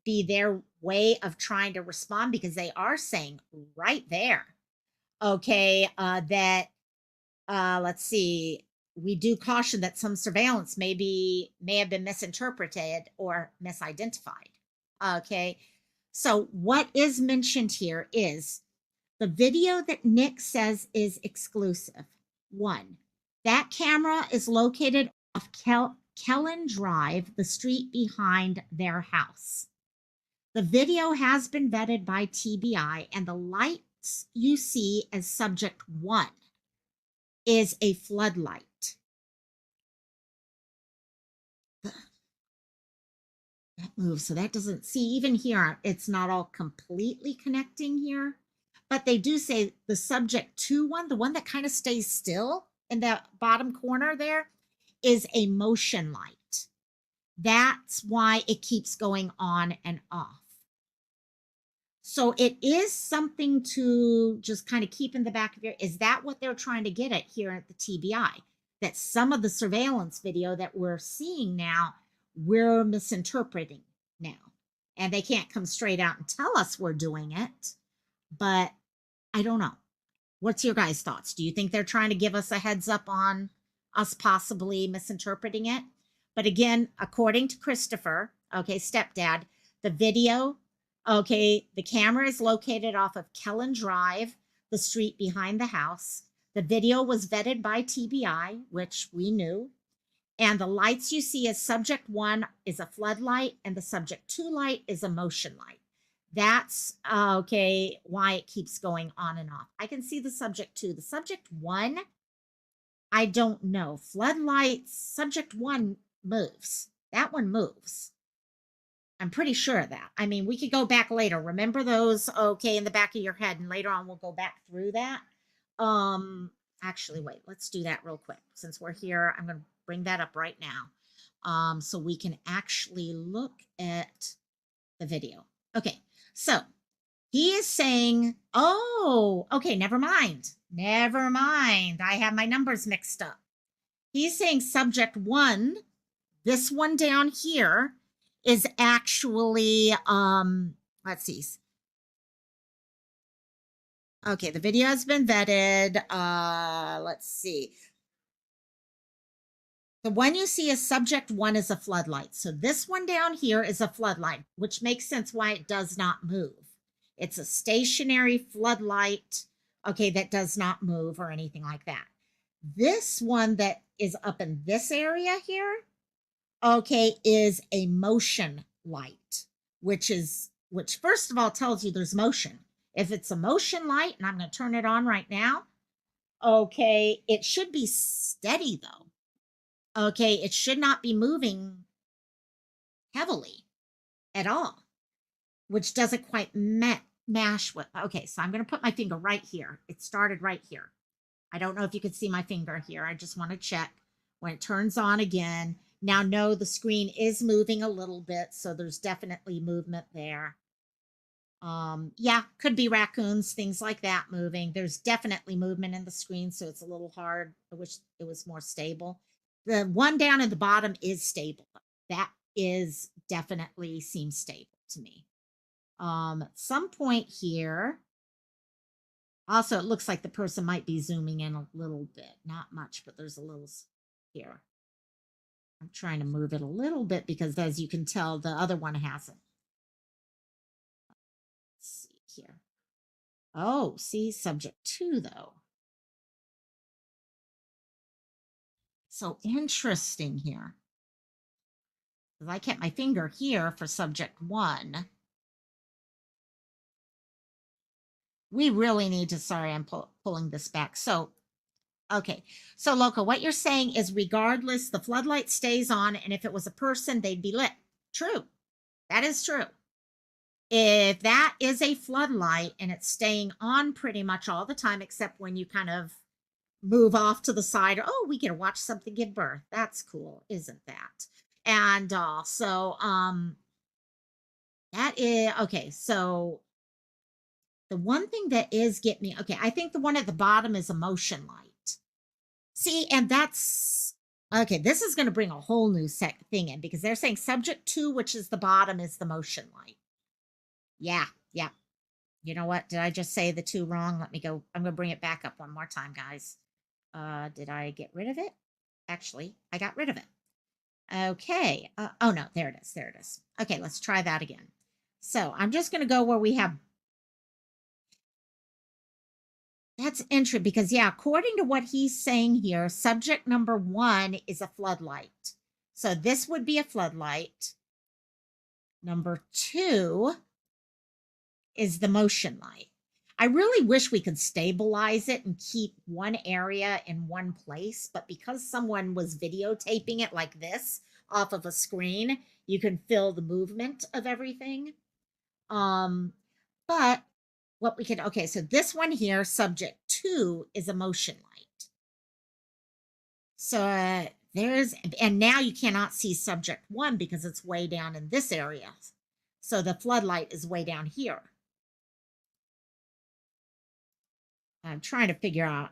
be their way of trying to respond because they are saying right there, okay, that let's see, we do caution that some surveillance may have been misinterpreted or misidentified. Okay, so what is mentioned here is the video that Nick says is exclusive. One, that camera is located off Kellen Drive, the street behind their house. The video has been vetted by TBI, and the lights you see as subject one is a floodlight. That moves, so that doesn't see, even here, it's not all completely connecting here, But they do say the subject to one, the one that kind of stays still in the bottom corner there, is a motion light. That's why it keeps going on and off. So it is something to just kind of keep in the back of your, is that what they're trying to get at here at the TBI? That some of the surveillance video that we're seeing now, we're misinterpreting now. And they can't come straight out and tell us we're doing it. But I don't know. What's your guys' thoughts? Do you think they're trying to give us a heads up on us possibly misinterpreting it? But again, according to Christopher, okay, stepdad, the video, okay, the camera is located off of Kellen Drive, the street behind the house. The video was vetted by TBI, which we knew. And the lights you see as subject 1 is a floodlight, and the subject 2 light is a motion light. That's okay, why it keeps going on and off. I can see the subject 2. The subject 1, I don't know. Floodlights, subject 1 moves. That one moves. I'm pretty sure of that. I mean, we could go back later. Remember those, okay, in the back of your head, and later on we'll go back through that. Actually, wait, let's do that real quick. Since we're here, I'm going to bring that up right now. So we can actually look at the video. Okay, so he is saying, oh, okay, never mind. Never mind. I have my numbers mixed up. He's saying subject 1, this one down here, is actually, let's see. Okay, the video has been vetted. Let's see. The one you see as subject 1 is a floodlight. So this one down here is a floodlight, which makes sense why it does not move. It's a stationary floodlight, okay, that does not move or anything like that. This one that is up in this area here, okay, is a motion light, which first of all tells you there's motion. If it's a motion light, and I'm going to turn it on right now, okay, it should be steady though. Okay, it should not be moving heavily at all, which doesn't quite mash with. Okay, so I'm going to put my finger right here. It started right here. I don't know if you can see my finger here. I just want to check when it turns on again. Now, no, the screen is moving a little bit, so there's definitely movement there. Yeah, could be raccoons, things like that moving. There's definitely movement in the screen, so it's a little hard. I wish it was more stable. The one down at the bottom is stable. That is definitely seems stable to me. At some point here, also, it looks like the person might be zooming in a little bit. Not much, but there's a little here. I'm trying to move it a little bit because, as you can tell, the other one hasn't. Let's see here. Oh, see, subject 2, though. So interesting here. Because I kept my finger here for subject 1. We really need to, sorry, I'm pulling this back. So, okay. So, Loco, what you're saying is regardless, the floodlight stays on, and if it was a person, they'd be lit. True. That is true. If that is a floodlight and it's staying on pretty much all the time, except when you kind of move off to the side, oh, we get to watch something give birth. That's cool, isn't that? And also, that is, okay, so the one thing that is getting me, okay, I think the one at the bottom is a motion light. See, and that's, okay, this is going to bring a whole new thing in because they're saying subject 2, which is the bottom, is the motion light. Yeah. You know what? Did I just say the 2 wrong? Let me go. I'm going to bring it back up one more time, guys. Did I get rid of it? Actually, I got rid of it. Okay. Oh, no, there it is. There it is. Okay, let's try that again. So I'm just going to go where we have. That's interesting because, yeah, according to what he's saying here, subject number 1 is a floodlight. So this would be a floodlight. Number 2 is the motion light. I really wish we could stabilize it and keep one area in one place, but because someone was videotaping it like this off of a screen, you can feel the movement of everything. But what we can, okay, so this one here, subject 2 is a motion light. So there's, and now you cannot see subject 1 because it's way down in this area. So the floodlight is way down here. I'm trying to figure out.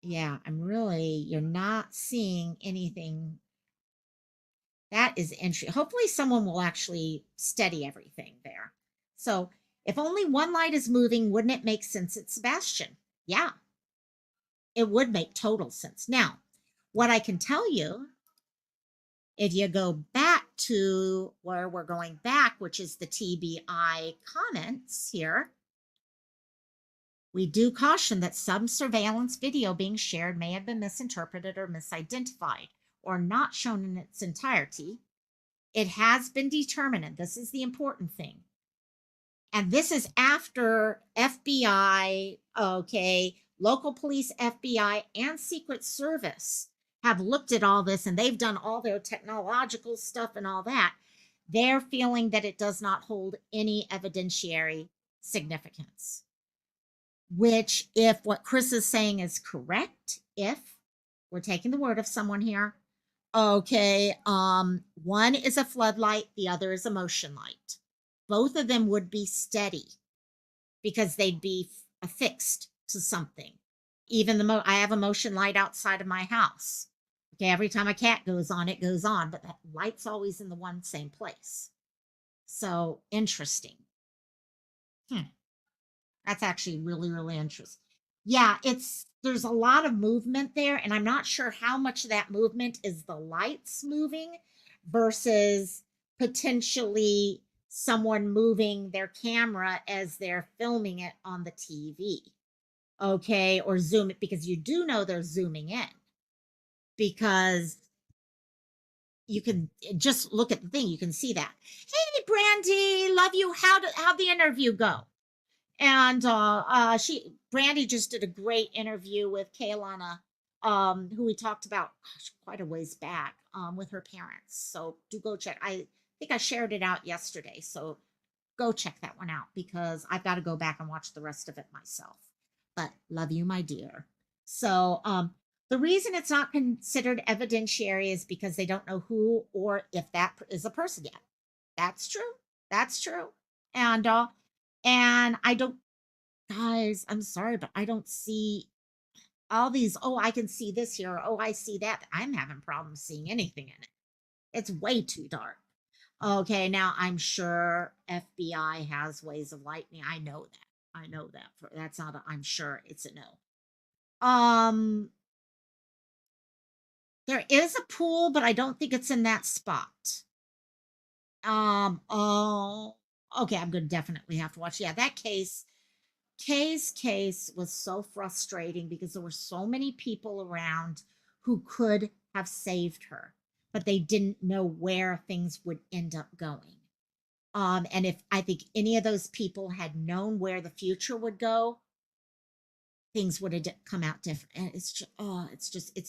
Yeah, you're not seeing anything. That is interesting. Hopefully someone will actually steady everything there. So if only one light is moving, wouldn't it make sense it's Sebastian? Yeah, it would make total sense. Now, what I can tell you, if you go back to where we're going back, which is the TBI comments here, we do caution that some surveillance video being shared may have been misinterpreted or misidentified or not shown in its entirety. It has been determined, and this is the important thing, and this is after FBI, okay, local police, FBI, and Secret Service have looked at all this and they've done all their technological stuff and all that. They're feeling that it does not hold any evidentiary significance. Which, if what Chris is saying is correct, if we're taking the word of someone here, okay, one is a floodlight, the other is a motion light. Both of them would be steady because they'd be affixed to something. Even I have a motion light outside of my house. Okay, every time a cat goes on, it goes on, but that light's always in the one same place. So interesting. That's actually really, really interesting. Yeah, there's a lot of movement there, and I'm not sure how much of that movement is the lights moving versus potentially someone moving their camera as they're filming it on the TV. Okay, or zoom it, because you do know they're zooming in, because you can just look at the thing, you can see that. Hey Brandy, love you. How'd the interview go? And Brandy just did a great interview with Kaylana, who we talked about, gosh, quite a ways back, with her parents. So do go check. I think I shared it out yesterday. So go check that one out, because I've got to go back and watch the rest of it myself. But love you, my dear. So the reason it's not considered evidentiary is because they don't know who or if that is a person yet. That's true. That's true. And I don't, guys, I'm sorry, but I don't see all these. Oh, I can see this here. Oh, I see that. I'm having problems seeing anything in it. It's way too dark. Okay, now I'm sure FBI has ways of lightening. I know that. I know that. That's not I'm sure it's a no. There is a pool, but I don't think it's in that spot. Oh, okay, I'm gonna definitely have to watch. Yeah, that Kay's case was so frustrating because there were so many people around who could have saved her, but they didn't know where things would end up going. And if I think any of those people had known where the future would go, things would have come out different. And it's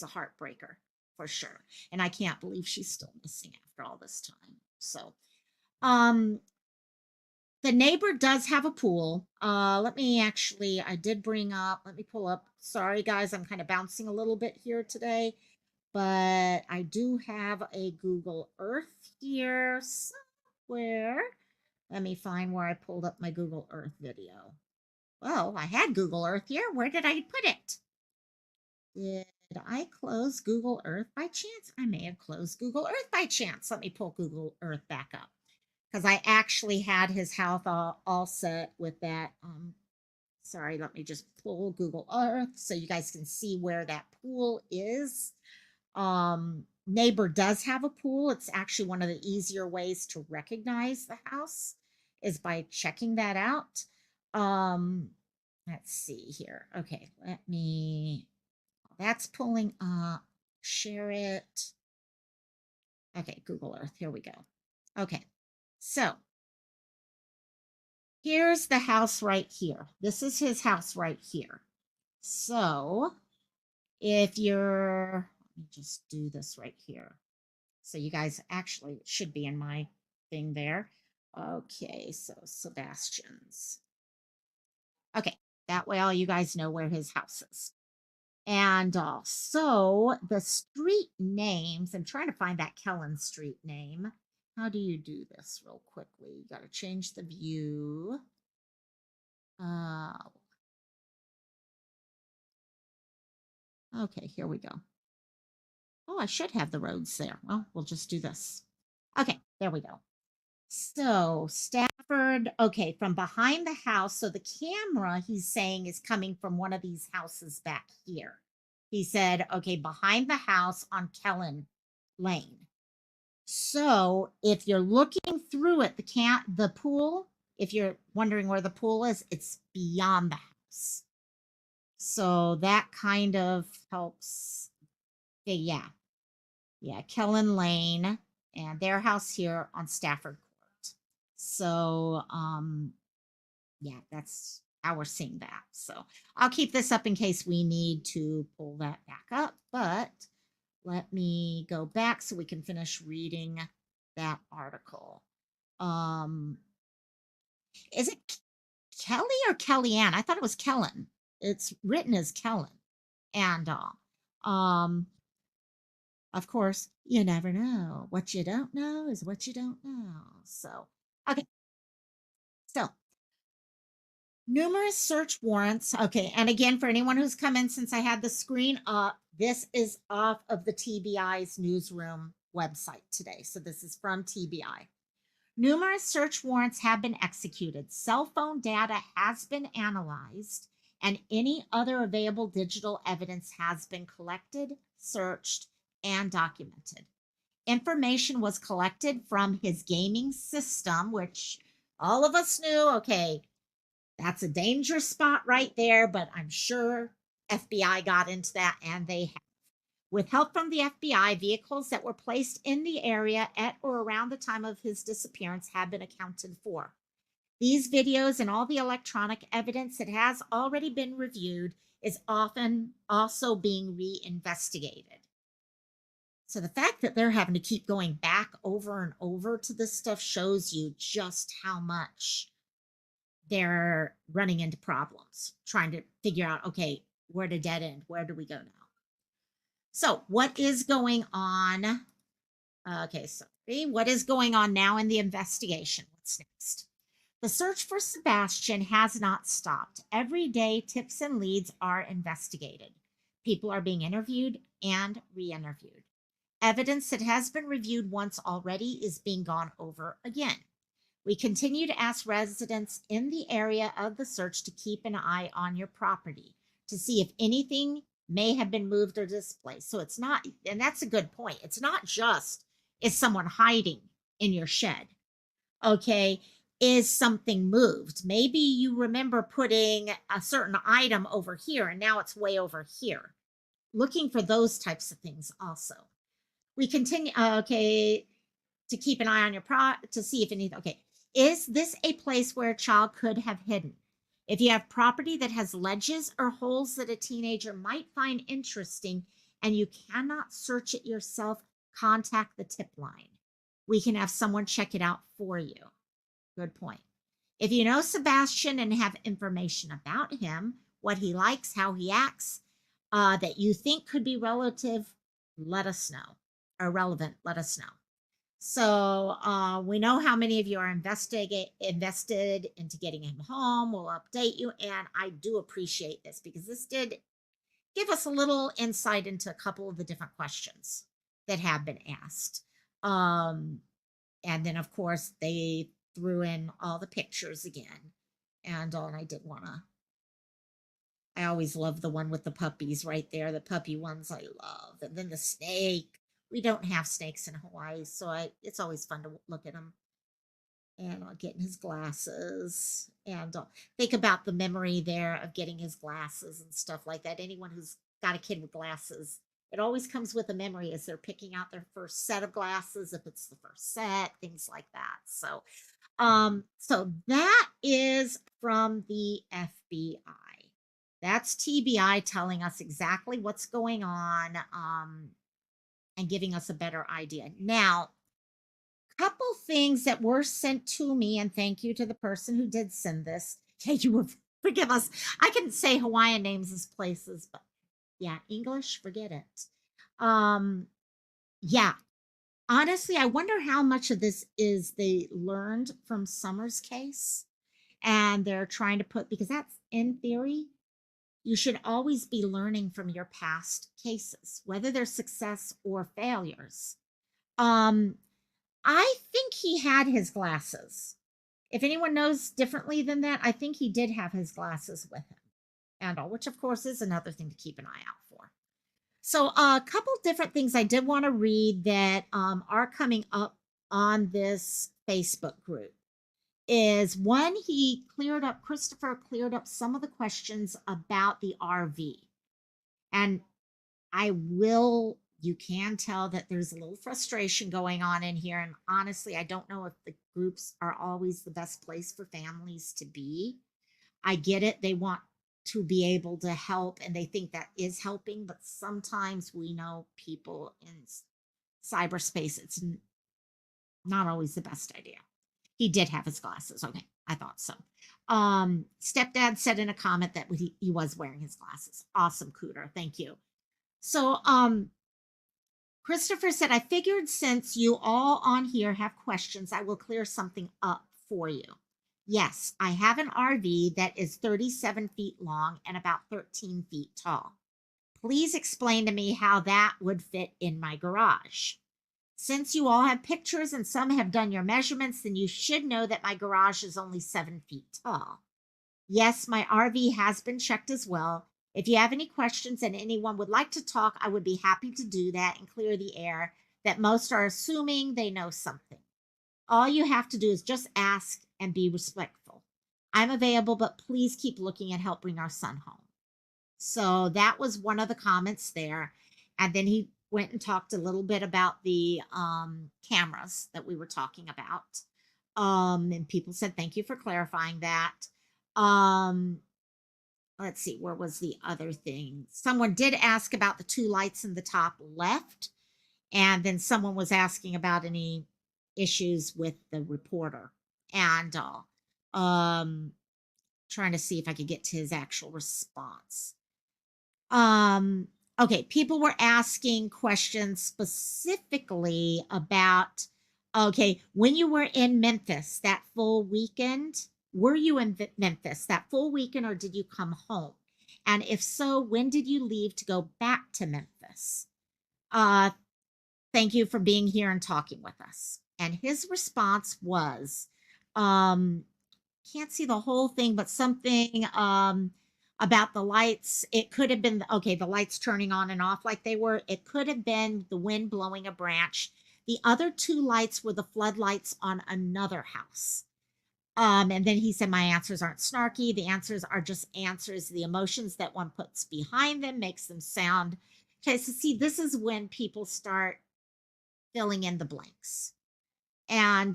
a heartbreaker for sure. And I can't believe she's still missing after all this time. So, um, the neighbor does have a pool. I did bring up, let me pull up. Sorry, guys, I'm kind of bouncing a little bit here today, but I do have a Google Earth here somewhere. Let me find where I pulled up my Google Earth video. Well, I had Google Earth here. Where did I put it? Did I close Google Earth by chance? I may have closed Google Earth by chance. Let me pull Google Earth back up, because I actually had his house all set with that. Sorry, let me just pull Google Earth so you guys can see where that pool is. Neighbor does have a pool. It's actually one of the easier ways to recognize the house is by checking that out. Let's see here. Okay, that's pulling up. Share it. Okay, Google Earth. Here we go. Okay, so here's the house right here. This is his house right here. So let me just do this right here. So you guys actually should be in my thing there. Okay, so Sebastian's. Okay, that way all you guys know where his house is. And so the street names, I'm trying to find that Kellen Street name. How do you do this real quickly? You got to change the view. Uh, okay, here we go. Oh, I should have the roads there. Well, we'll just do this. Okay, there we go. So Stafford, okay, from behind the house. So the camera, he's saying, is coming from one of these houses back here. He said, okay, behind the house on Kellen Lane. So if you're looking through it, the pool, if you're wondering where the pool is, it's beyond the house. So that kind of helps. Okay, yeah. Yeah, Kellen Lane and their house here on Stafford Court. So yeah, that's how we're seeing that. So I'll keep this up in case we need to pull that back up, but let me go back so we can finish reading that article. Um, is it Kelly or Kellyanne? I thought it was Kellen. It's written as Kellen. And of course, you never know. What you don't know is what you don't know. So, okay. So, numerous search warrants. Okay. And again, for anyone who's come in since I had the screen up, this is off of the TBI's newsroom website today. So, this is from TBI. Numerous search warrants have been executed. Cell phone data has been analyzed, and any other available digital evidence has been collected, searched, and documented. Information was collected from his gaming system, which all of us knew, okay, that's a dangerous spot right there, but I'm sure FBI got into that and they have. With help from the FBI, vehicles that were placed in the area at or around the time of his disappearance have been accounted for. These videos and all the electronic evidence that has already been reviewed is often also being reinvestigated. So the fact that they're having to keep going back over and over to this stuff shows you just how much they're running into problems, trying to figure out, okay, where to dead end? Where do we go now? So what is going on? Okay, so what is going on now in the investigation? What's next? The search for Sebastian has not stopped. Every day, tips and leads are investigated. People are being interviewed and re-interviewed. Evidence that has been reviewed once already is being gone over again. We continue to ask residents in the area of the search to keep an eye on your property to see if anything may have been moved or displaced. So it's not, and that's a good point. It's not just, is someone hiding in your shed? Okay. Is something moved? Maybe you remember putting a certain item over here and now it's way over here. Looking for those types of things also. We continue, okay, to keep an eye on your to see if anything, okay. Is this a place where a child could have hidden? If you have property that has ledges or holes that a teenager might find interesting and you cannot search it yourself, contact the tip line. We can have someone check it out for you. Good point. If you know Sebastian and have information about him, what he likes, how he acts, that you think could be relative, let us know. Or relevant, let us know. So we know how many of you are invested into getting him home. We'll update you. And I do appreciate this because this did give us a little insight into a couple of the different questions that have been asked. And then, of course, they threw in all the pictures again. And I did want to. I always love the one with the puppies right there. The puppy ones I love. And then the snake. We don't have snakes in Hawaii, so it's always fun to look at them. And getting his glasses. And think about the memory there of getting his glasses and stuff like that. Anyone who's got a kid with glasses, it always comes with a memory as they're picking out their first set of glasses, if it's the first set, things like that. So that is from the FBI. That's TBI telling us exactly what's going on. And giving us a better idea. Now, couple things that were sent to me, and thank you to the person who did send this. Yeah, you will forgive us. I can say Hawaiian names as places, but yeah, English, forget it. Um, yeah, honestly, I wonder how much of this is they learned from Summer's case and they're trying to put, because that's in theory, you should always be learning from your past cases, whether they're success or failures. Um, I think he had his glasses. If anyone knows differently than that, I think he did have his glasses with him, and all, which of course is another thing to keep an eye out for. So, a couple different things I did want to read that are coming up on this Facebook group is one, Christopher cleared up some of the questions about the RV. And you can tell that there's a little frustration going on in here. And honestly, I don't know if the groups are always the best place for families to be. I get it. They want to be able to help and they think that is helping, but sometimes we know people in cyberspace, it's not always the best idea. He did have his glasses. Okay, I thought so. Stepdad said in a comment that he was wearing his glasses. Awesome, Cooter. Thank you. So, Christopher said, I figured since you all on here have questions, I will clear something up for you. Yes, I have an RV that is 37 feet long and about 13 feet tall. Please explain to me how that would fit in my garage. Since you all have pictures and some have done your measurements, then you should know that my garage is only 7 feet tall. Yes, my RV has been checked as well. If you have any questions and anyone would like to talk, I would be happy to do that and clear the air that most are assuming they know something. All you have to do is just ask and be respectful. I'm available, but please keep looking and help bring our son home. So that was one of the comments there. And then he went and talked a little bit about the cameras that we were talking about. And people said, thank you for clarifying that. Let's see, where was the other thing? Someone did ask about the two lights in the top left. And then someone was asking about any issues with the reporter. And trying to see if I could get to his actual response. Okay, people were asking questions specifically about, okay, when you were in Memphis that full weekend, were you in Memphis that full weekend or did you come home? And if so, when did you leave to go back to Memphis? Thank you for being here and talking with us. And his response was, can't see the whole thing, but something about the lights. It could have been, okay, the lights turning on and off like they were. It could have been the wind blowing a branch. The other two lights were the floodlights on another house. And then he said, my answers aren't snarky. The answers are just answers. The emotions that one puts behind them makes them sound. Okay, so see, this is when people start filling in the blanks. And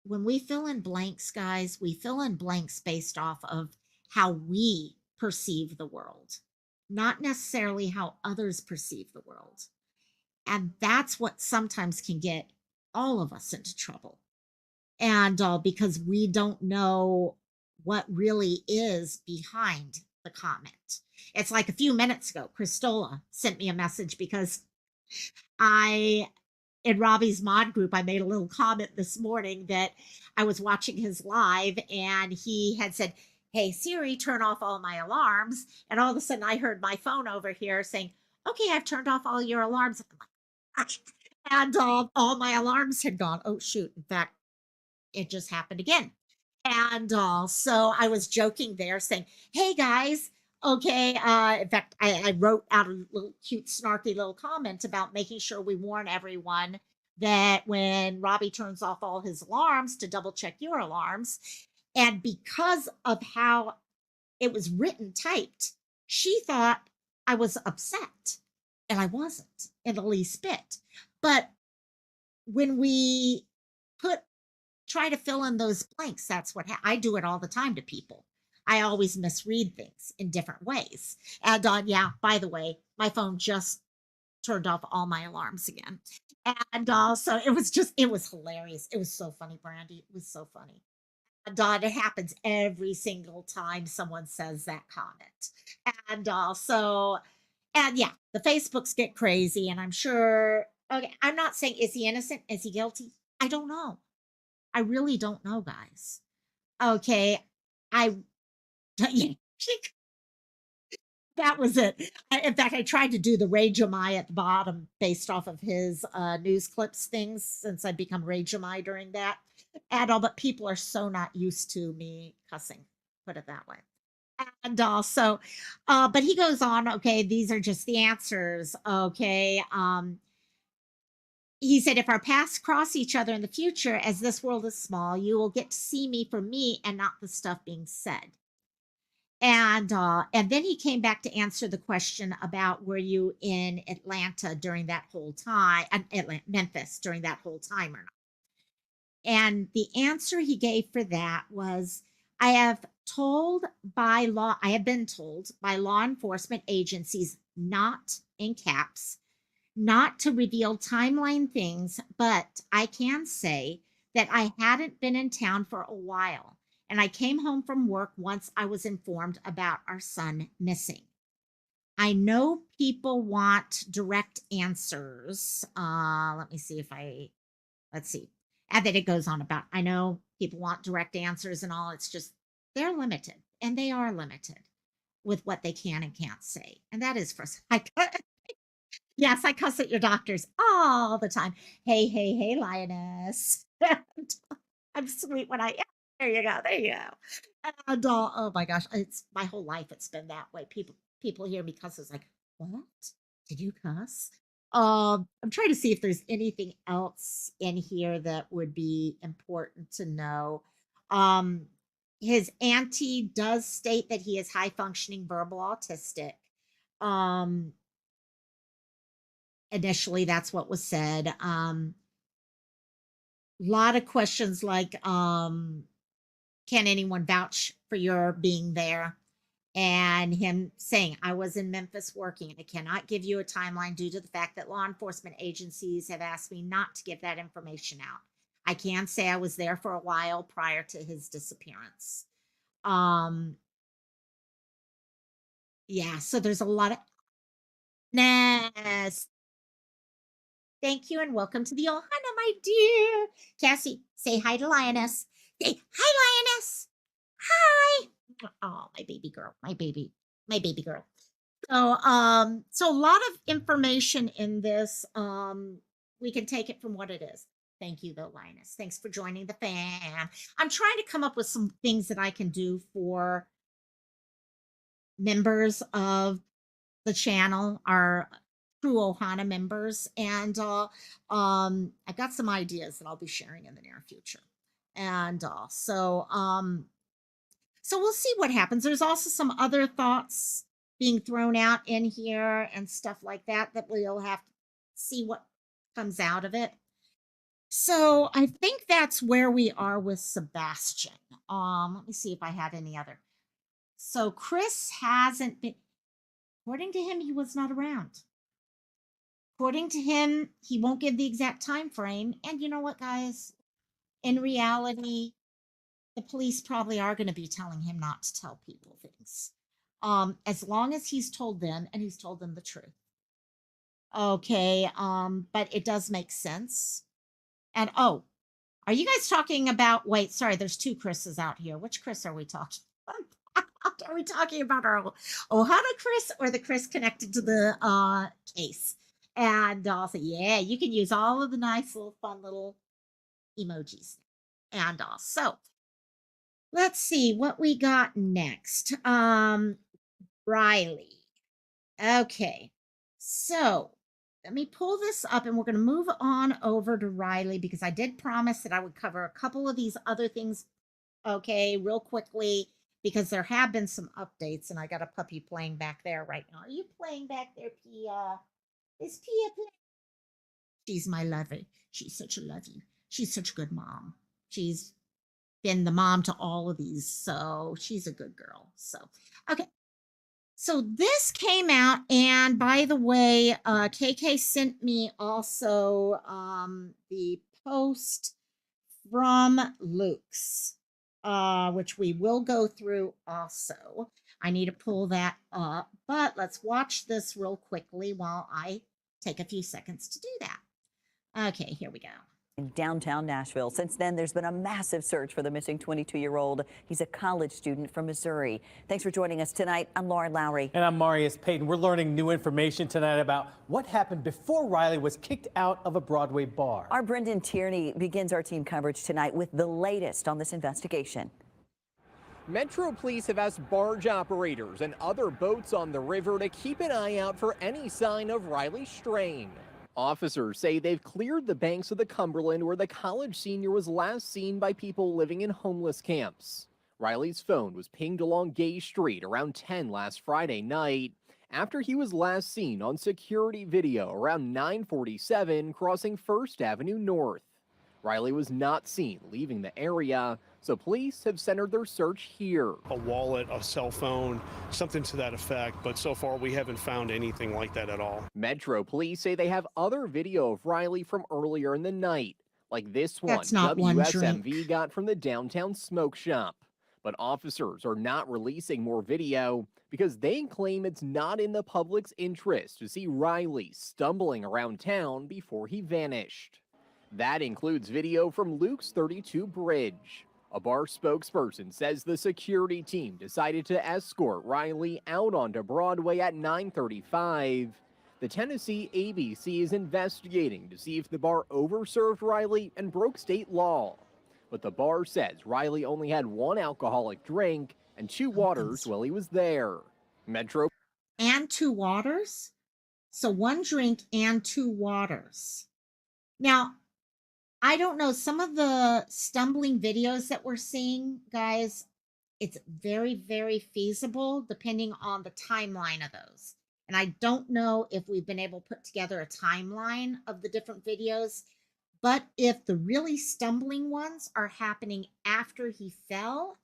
when we fill in blanks, guys, we fill in blanks based off of how we perceive the world, not necessarily how others perceive the world. And that's what sometimes can get all of us into trouble. And because we don't know what really is behind the comment. It's like a few minutes ago, Christola sent me a message because in Robbie's mod group, I made a little comment this morning that I was watching his live and he had said, hey, Siri, turn off all my alarms. And all of a sudden I heard my phone over here saying, okay, I've turned off all your alarms. And all my alarms had gone. Oh, shoot. In fact, it just happened again. And so I was joking there saying, hey, guys, okay. In fact, I wrote out a little cute, snarky little comment about making sure we warn everyone that when Robbie turns off all his alarms to double check your alarms. And because of how it was written, typed, she thought I was upset. And I wasn't in the least bit. But when we try to fill in those blanks, that's what I do it all the time to people. I always misread things in different ways. And yeah, by the way, my phone just turned off all my alarms again. And so it was hilarious. It was so funny, Brandy. It was so funny. And it happens every single time someone says that comment. And and yeah, the Facebooks get crazy. And I'm sure, okay, I'm not saying, is he innocent? Is he guilty? I don't know. I really don't know, guys. Okay. I, yeah, that was it. In fact, I tried to do the Ray Jamai at the bottom based off of his news clips things since I've become Ray Jamai during that. And all, but people are so not used to me cussing, put it that way. And also, but he goes on, okay, these are just the answers. Okay. He said, if our paths cross each other in the future, as this world is small, you will get to see me for me and not the stuff being said. And then he came back to answer the question about were you in Atlanta during that whole time, Memphis during that whole time or not. And the answer he gave for that was, I have been told by law enforcement agencies, not in caps, not to reveal timeline things, but I can say that I hadn't been in town for a while. And I came home from work once I was informed about our son missing. I know people want direct answers. Let me see if I, let's see. And then it goes on about, I know people want direct answers and all. It's just, they're limited and they are limited with what they can and can't say. And that is for, yes, I cuss at your doctors all the time. Hey, hey, hey, lioness. I'm sweet when I am. There you go. There you go. And oh my gosh, it's my whole life. It's been that way. People hear me cuss. It's like, what? Did you cuss? I'm trying to see if there's anything else in here that would be important to know. Um, his auntie does state that he is high functioning verbal autistic. Um, Initially, that's what was said. Lot of questions like, can anyone vouch for your being there? And him saying, I was in Memphis working. I cannot give you a timeline due to the fact that law enforcement agencies have asked me not to give that information out. I can say I was there for a while prior to his disappearance. Um, yeah, so there's a lot of ness. Thank you and welcome to the Ohana, my dear. Cassie, say hi to Lioness. Say hi, Lioness. Hi. Oh, my baby girl. So a lot of information in this. We can take it from what it is. Thank you, though, Linus. Thanks for joining the fam. I'm trying to come up with some things that I can do for members of the channel, our true Ohana members, and I got some ideas that I'll be sharing in the near future. And so we'll see what happens. There's also some other thoughts being thrown out in here and stuff like that that we'll have to see what comes out of it. So I think that's where we are with Sebastian. Let me see if I had any other. So Chris hasn't been, according to him, he was not around. According to him, he won't give the exact time frame. And you know what, guys? In reality, the police probably are going to be telling him not to tell people things. As long as he's told them and he's told them the truth. Okay, but it does make sense. And oh, are you guys talking about, wait, sorry, there's two Chris's out here. Which Chris are we talking about? Are we talking about our Ohana Chris or the Chris connected to the case? And also, yeah, you can use all of the nice little fun little emojis. And also, let's see what we got next. Riley. Okay. So let me pull this up and we're going to move on over to Riley because I did promise that I would cover a couple of these other things, okay, real quickly because there have been some updates and I got a puppy playing back there right now. Are you playing back there, Pia? Is Pia playing? She's my lovey. She's such a lovey. She's such a good mom. She's been the mom to all of these, so she's a good girl. So, okay. So this came out, and by the way, KK sent me also the post from Luke's, which we will go through also. I need to pull that up, but let's watch this real quickly while I take a few seconds to do that. Okay, here we go. In downtown Nashville. Since then, there's been a massive search for the missing 22-year-old. He's a college student from Missouri. Thanks for joining us tonight. I'm Lauren Lowry. And I'm Marius Payton. We're learning new information tonight about what happened before Riley was kicked out of a Broadway bar. Our Brendan Tierney begins our team coverage tonight with the latest on this investigation. Metro Police have asked barge operators and other boats on the river to keep an eye out for any sign of Riley Strain. Officers say they've cleared the banks of the Cumberland where the college senior was last seen by people living in homeless camps. Riley's phone was pinged along Gay Street around 10 last Friday night after he was last seen on security video around 9:47 crossing First Avenue North. Riley was not seen leaving the area, so police have centered their search here. A wallet, a cell phone, something to that effect, but so far we haven't found anything like that at all. Metro Police say they have other video of Riley from earlier in the night, like this one That's not one WSMV drink. got from the downtown smoke shop. But officers are not releasing more video because they claim it's not in the public's interest to see Riley stumbling around town before he vanished. That includes video from Luke's 32 Bridge. A bar spokesperson says the security team decided to escort Riley out onto Broadway at 9:35. The Tennessee ABC is investigating to see if the bar overserved Riley and broke state law. But the bar says Riley only had one alcoholic drink and 2 waters while he was there. Metro And 2 waters? So 1 drink and 2 waters. Now, I don't know, some of the stumbling videos that we're seeing, guys, it's very, very feasible depending on the timeline of those. And I don't know if we've been able to put together a timeline of the different videos, but if the really stumbling ones are happening after he fell,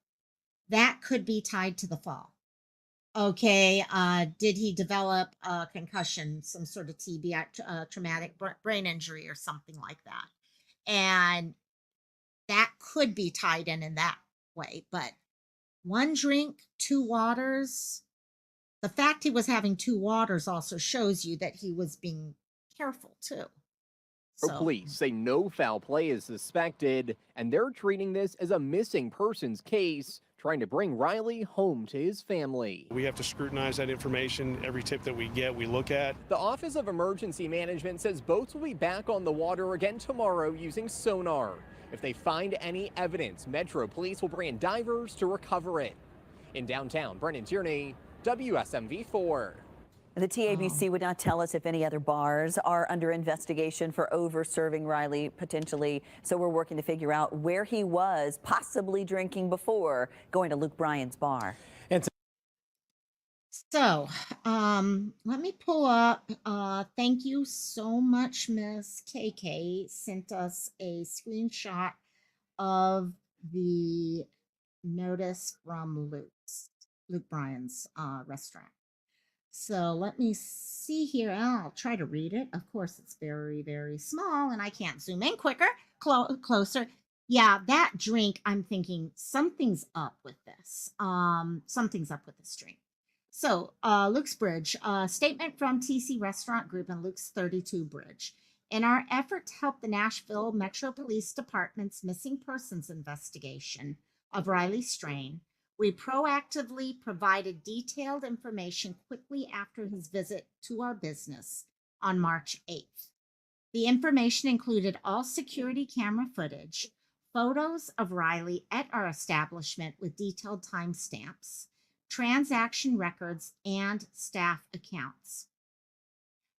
that could be tied to the fall. Okay, did he develop a concussion, some sort of TB, traumatic brain injury or something like that? And that could be tied in that way. But 1 drink, 2 waters. The fact he was having 2 waters also shows you that he was being careful too. So, Police say no foul play is suspected, and they're treating this as a missing persons case, trying to bring Riley home to his family. We have to scrutinize that information. Every tip that we get, we look at. The Office of Emergency Management says boats will be back on the water again tomorrow using sonar. If they find any evidence, Metro Police will bring in divers to recover it. In downtown, Brendan Tierney, WSMV4. The TABC would not tell us if any other bars are under investigation for over-serving Riley potentially. So we're working to figure out where he was possibly drinking before going to Luke Bryan's bar. So, let me pull up. Thank you so much, Miss KK. Sent us a screenshot of the notice from Luke Bryan's restaurant. So let me see here. I'll try to read it. Of course, it's very, very small, and I can't zoom in quicker, closer. Yeah, that drink, I'm thinking something's up with this. Something's up with this drink. So, Luke's Bridge, statement from TC Restaurant Group and Luke's 32 Bridge. In our effort to help the Nashville Metro Police Department's missing persons investigation of Riley Strain, we proactively provided detailed information quickly after his visit to our business on March 8th. The information included all security camera footage, photos of Riley at our establishment with detailed timestamps, transaction records, and staff accounts.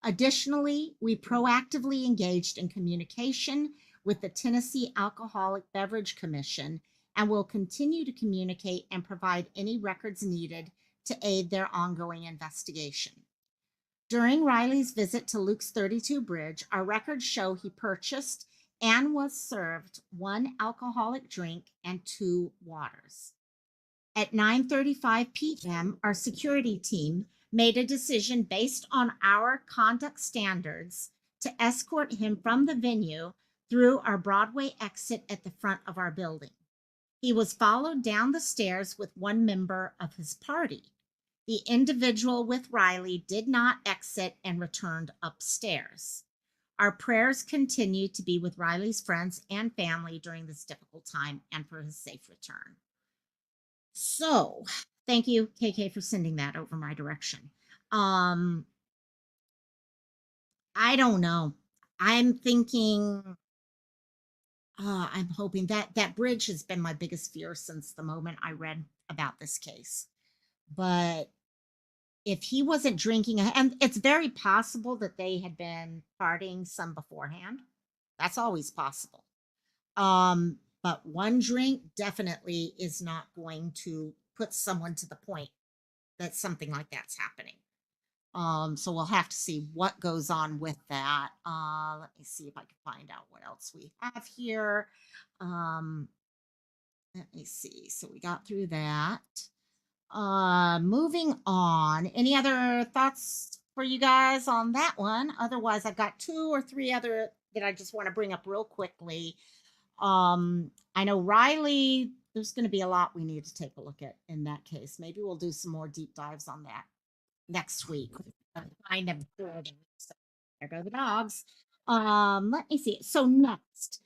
Additionally, we proactively engaged in communication with the Tennessee Alcoholic Beverage Commission and will continue to communicate and provide any records needed to aid their ongoing investigation. During Riley's visit to Luke's 32 Bridge, our records show he purchased and was served 1 alcoholic drink and 2 waters. At 9:35 p.m., our security team made a decision based on our conduct standards to escort him from the venue through our Broadway exit at the front of our building. He was followed down the stairs with one member of his party. The individual with Riley did not exit and returned upstairs. Our prayers continue to be with Riley's friends and family during this difficult time and for his safe return. So, thank you, KK, for sending that over my direction. I don't know. I'm thinking, I'm hoping that bridge has been my biggest fear since the moment I read about this case. But if he wasn't drinking, and it's very possible that they had been partying some beforehand. That's always possible. But one drink definitely is not going to put someone to the point that something like that's happening. So we'll have to see what goes on with that. Let me see if I can find out what else we have here. Um, let me see. So we got through that. Moving on. Any other thoughts for you guys on that one? Otherwise, I've got 2 or 3 other that I just want to bring up real quickly. I know Riley, there's going to be a lot we need to take a look at in that case. Maybe we'll do some more deep dives on that next week. Find them. So there go the dogs. Let me see. So next,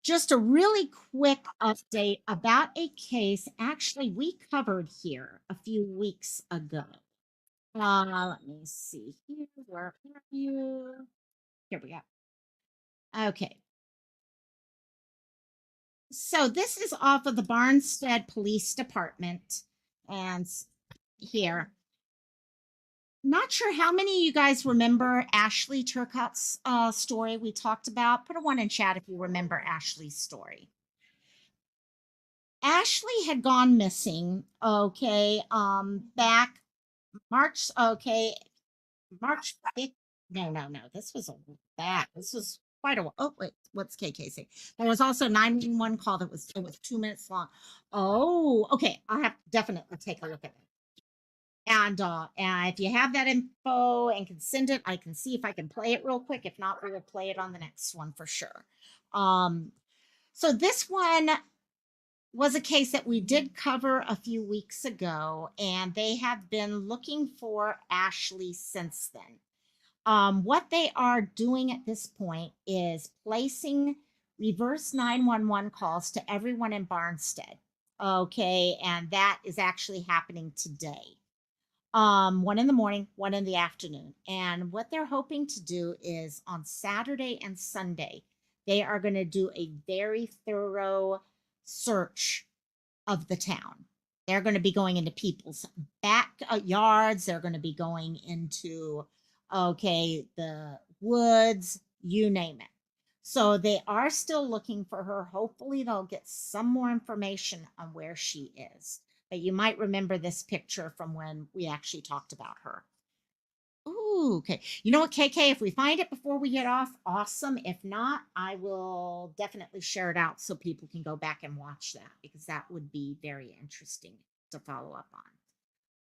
just a really quick update about a case actually we covered here a few weeks ago. Let me see here. Where are you? Here we go. Okay. So this is off of the Barnstead Police Department. And here, not sure how many of you guys remember Ashley Turcotte's story we talked about. Put a 1 in chat if you remember Ashley's story. Ashley had gone missing, okay, back March 5th. No. This was a back. This was quite a while. Oh, wait, what's KK say? There was also a 911 call that was 2 minutes long. Oh, okay. I'll have to definitely take a look at it. And if you have that info and can send it, I can see if I can play it real quick. If not, we will play it on the next one for sure. So this one was a case that we did cover a few weeks ago, and they have been looking for Ashley since then. What they are doing at this point is placing reverse 911 calls to everyone in Barnstead. Okay, and that is actually happening today. 1 in the morning, 1 in the afternoon. And what they're hoping to do is on Saturday and Sunday, they are going to do a very thorough search of the town. They're going to be going into people's backyards. They're going to be going into, the woods, you name it. So they are still looking for her. Hopefully they'll get some more information on where she is. But you might remember this picture from when we actually talked about her. Ooh, okay. You know what, KK? If we find it before we get off, awesome. If not, I will definitely share it out so people can go back and watch that because that would be very interesting to follow up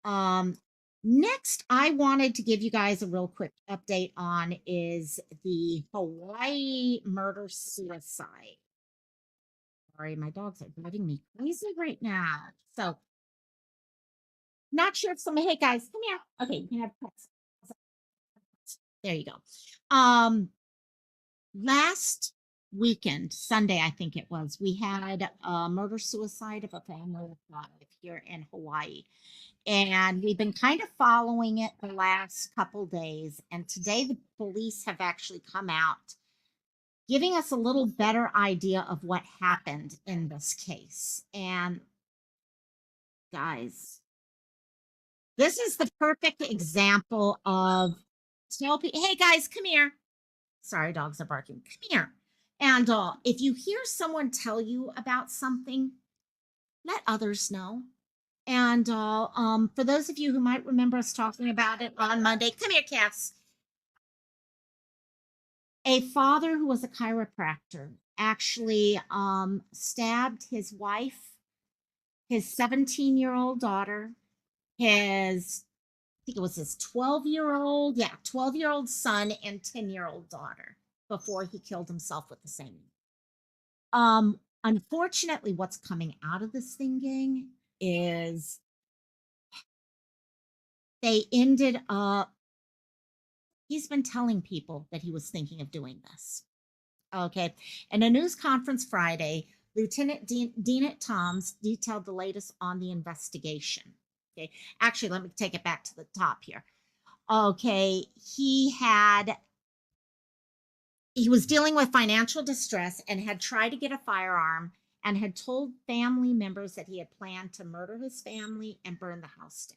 on. Next, I wanted to give you guys a real quick update on is the Hawaii murder suicide. Sorry, my dogs are driving me crazy right now. So, not sure if somebody, hey guys, come here. Okay, you can have pets. There you go. Last weekend, Sunday, I think it was, we had a murder suicide of a family of 5 here in Hawaii. And we've been kind of following it the last couple days. And today the police have actually come out giving us a little better idea of what happened in this case. And guys, this is the perfect example of tell people, hey guys, come here. Sorry, dogs are barking. Come here. And if you hear someone tell you about something, let others know. And for those of you who might remember us talking about it on Monday, come here, Cass. A father who was a chiropractor actually stabbed his wife his 17-year-old daughter, his, I think it was his 12-year-old, 12-year-old son and 10-year-old daughter before he killed himself with the same. Unfortunately, what's coming out of this thing, gang, is they ended up, he's been telling people that he was thinking of doing this. Okay. In a news conference Friday, Lieutenant Dean Toms detailed the latest on the investigation. Okay. Actually, let me take it back to the top here. Okay. He was dealing with financial distress and had tried to get a firearm and had told family members that he had planned to murder his family and burn the house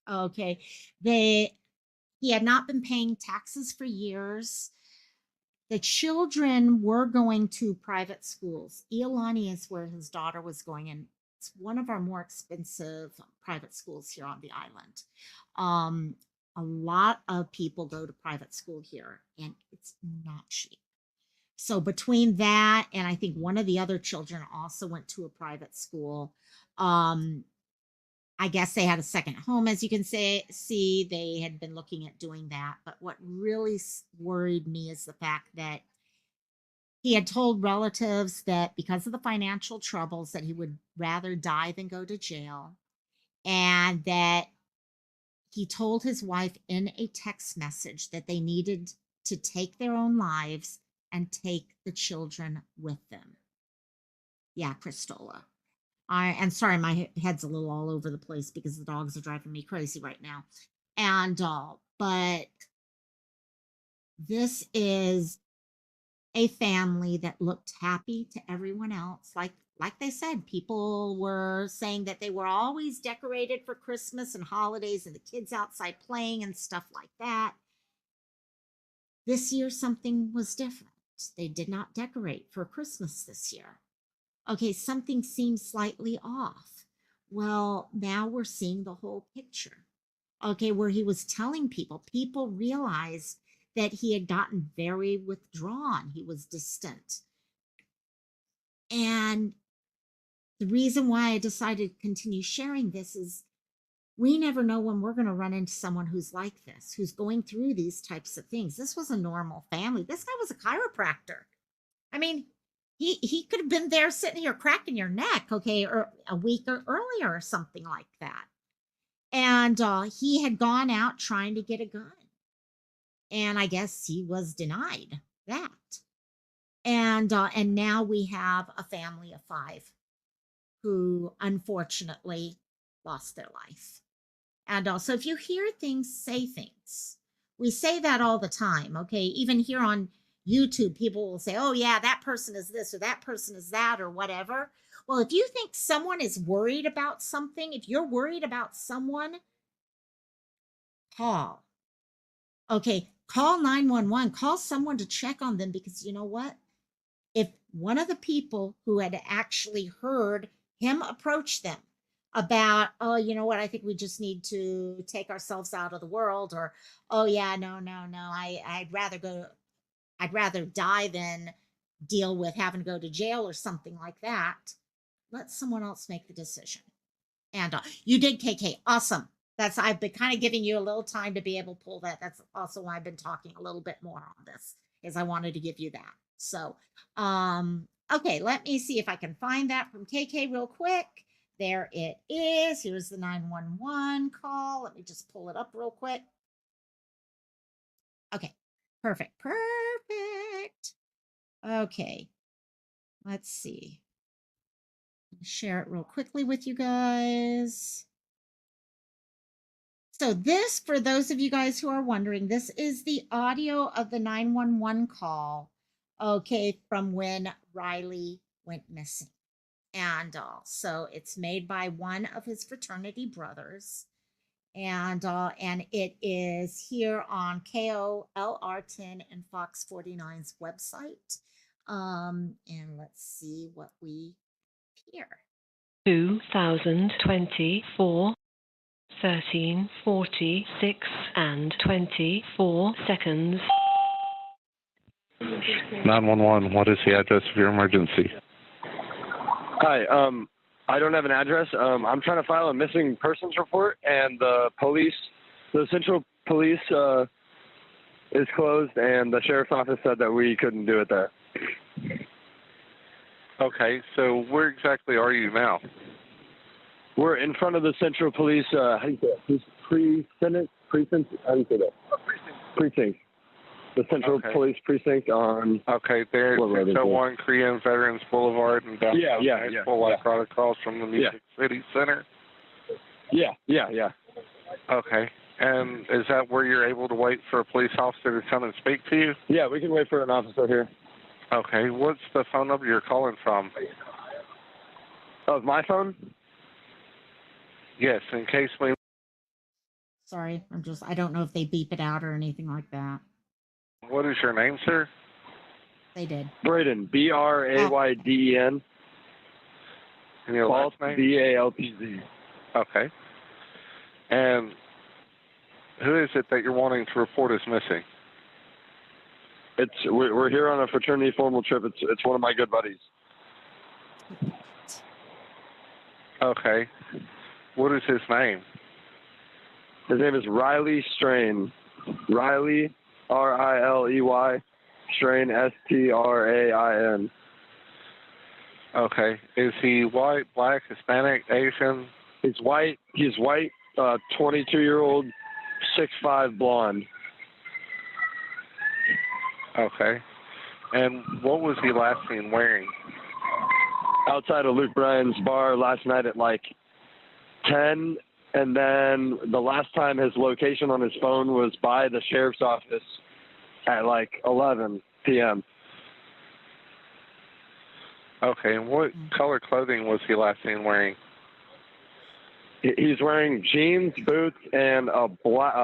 down. Okay. He had not been paying taxes for years. The children were going to private schools. Iolani is where his daughter was going, and it's one of our more expensive private schools here on the island. A lot of people go to private school here, and it's not cheap. So between that, and I think one of the other children also went to a private school. I guess they had a second home, as you can see, they had been looking at doing that. But what really worried me is the fact that he had told relatives that because of the financial troubles that he would rather die than go to jail, and that he told his wife in a text message that they needed to take their own lives and take the children with them. Yeah, Cristola. And sorry, my head's a little all over the place because the dogs are driving me crazy right now. And but this is a family that looked happy to everyone else. Like they said, people were saying that they were always decorated for Christmas and holidays and the kids outside playing and stuff like that. This year, something was different. They did not decorate for Christmas this year. Okay, something seems slightly off. Well, now we're seeing the whole picture. Okay, where he was telling people realized that he had gotten very withdrawn. He was distant. And the reason why I decided to continue sharing this is we never know when we're going to run into someone who's like this, who's going through these types of things. This was a normal family. This guy was a chiropractor. I mean, he could have been there sitting here cracking your neck, okay, or a week earlier or something like that. And he had gone out trying to get a gun. And I guess he was denied that. And now we have a family of 5 who unfortunately lost their life. And also, if you hear things, say things. We say that all the time, okay? Even here on YouTube, people will say, oh, yeah, that person is this or that person is that or whatever. Well, if you think someone is worried about something, if you're worried about someone, call. Okay, call 911, call someone to check on them, because you know what? If one of the people who had actually heard him approach them about, oh, you know what, I think we just need to take ourselves out of the world, or, oh, yeah, no, I'd rather die than deal with having to go to jail or something like that, let someone else make the decision. And you did, KK. Awesome. I've been kind of giving you a little time to be able to pull that. That's also why I've been talking a little bit more on this, is I wanted to give you that. So, okay, let me see if I can find that from KK real quick. There it is. Here's the 911 call. Let me just pull it up real quick. Okay, perfect. Okay, let's see. Share it real quickly with you guys. So this, for those of you guys who are wondering, this is the audio of the 911 call, okay, from when Riley went missing. And so it's made by one of his fraternity brothers. And it is here on KOLR10 and Fox 49's website. And let's see what we hear. 2024, 13:46 and 24 seconds. 911, what is the address of your emergency? Hi, I don't have an address. I'm trying to file a missing persons report, and the Central Police is closed, and the sheriff's office said that we couldn't do it there. Okay, so where exactly are you now? We're in front of the Central Police, how do you say that? Precinct? How do you say that? Precinct. The Central Police Precinct on... Okay, there's 601 Korean Veterans Boulevard in downtown Nashville, right across from the Music City Center? Yeah. Okay, and is that where you're able to wait for a police officer to come and speak to you? Yeah, we can wait for an officer here. Okay, what's the phone number you're calling from? Of my phone? Yes, in case we... Sorry, I don't know if they beep it out or anything like that. What is your name, sir? They did. Braden, Brayden. And your last name? Baltz. Okay. And who is it that you're wanting to report as missing? We're here on a fraternity formal trip. It's one of my good buddies. Okay. What is his name? His name is Riley Strain. Riley, Riley, Strain, Strain. Okay. Is he white, black, Hispanic, Asian? He's white. 22-year-old, 6'5", blonde. Okay. And what was he last seen wearing? Outside of Luke Bryan's bar last night at like 10. And then the last time his location on his phone was by the sheriff's office at like 11 p.m. Okay, and what color clothing was he last seen wearing? He's wearing jeans, boots, and a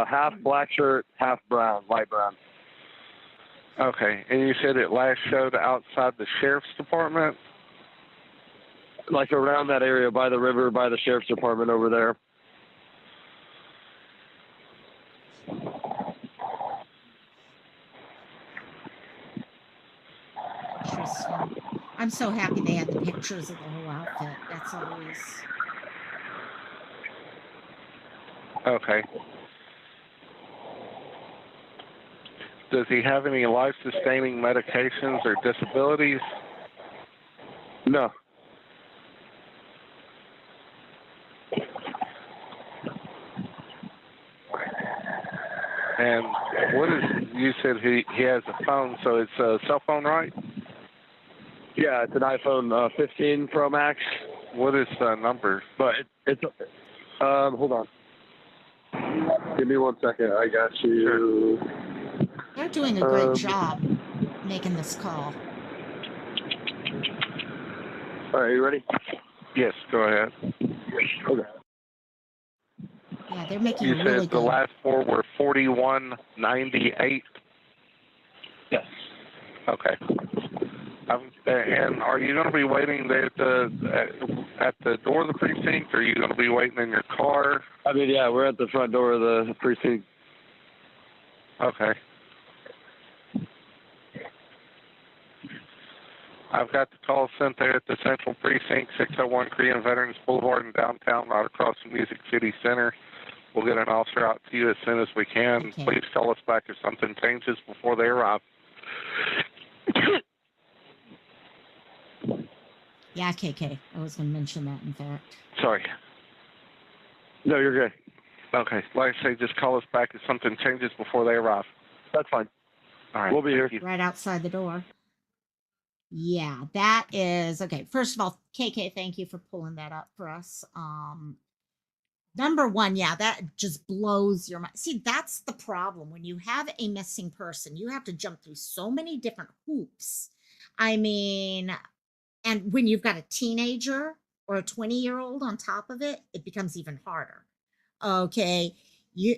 half black shirt, half brown, light brown. Okay, and you said it last showed outside the sheriff's department? Like around that area by the river, by the sheriff's department over there. Interesting. I'm so happy they had the pictures of the whole outfit. That's always... Okay. Does he have any life-sustaining medications or disabilities? No. And what is, you said he has a phone, so it's a cell phone, right? Yeah, it's an iPhone 15 Pro Max. What is the number? But it's hold on. Give me 1 second. I got you. Sure. They're doing a great job making this call. All right, you ready? Yes, go ahead. Okay. Yeah, they're making You a said really the good... last four were 4198? Yes. Okay. And are you going to be waiting there at the door of the precinct, or are you going to be waiting in your car? I mean, yeah, we're at the front door of the precinct. Okay. I've got the call sent there at the Central Precinct, 601 Korean Veterans Boulevard in downtown, right across from Music City Center. We'll get an officer out to you as soon as we can. Okay. Please call us back if something changes before they arrive. Yeah, KK. I was going to mention that, in fact. Sorry. No, you're good. Okay. Like I say, just call us back if something changes before they arrive. That's fine. All right. We'll be here. Right outside the door. Yeah, that is... Okay, first of all, KK, thank you for pulling that up for us. Number one, yeah, that just blows your mind. See, that's the problem. When you have a missing person, you have to jump through so many different hoops. I mean, and when you've got a teenager or a 20-year-old on top of it, it becomes even harder. Okay, you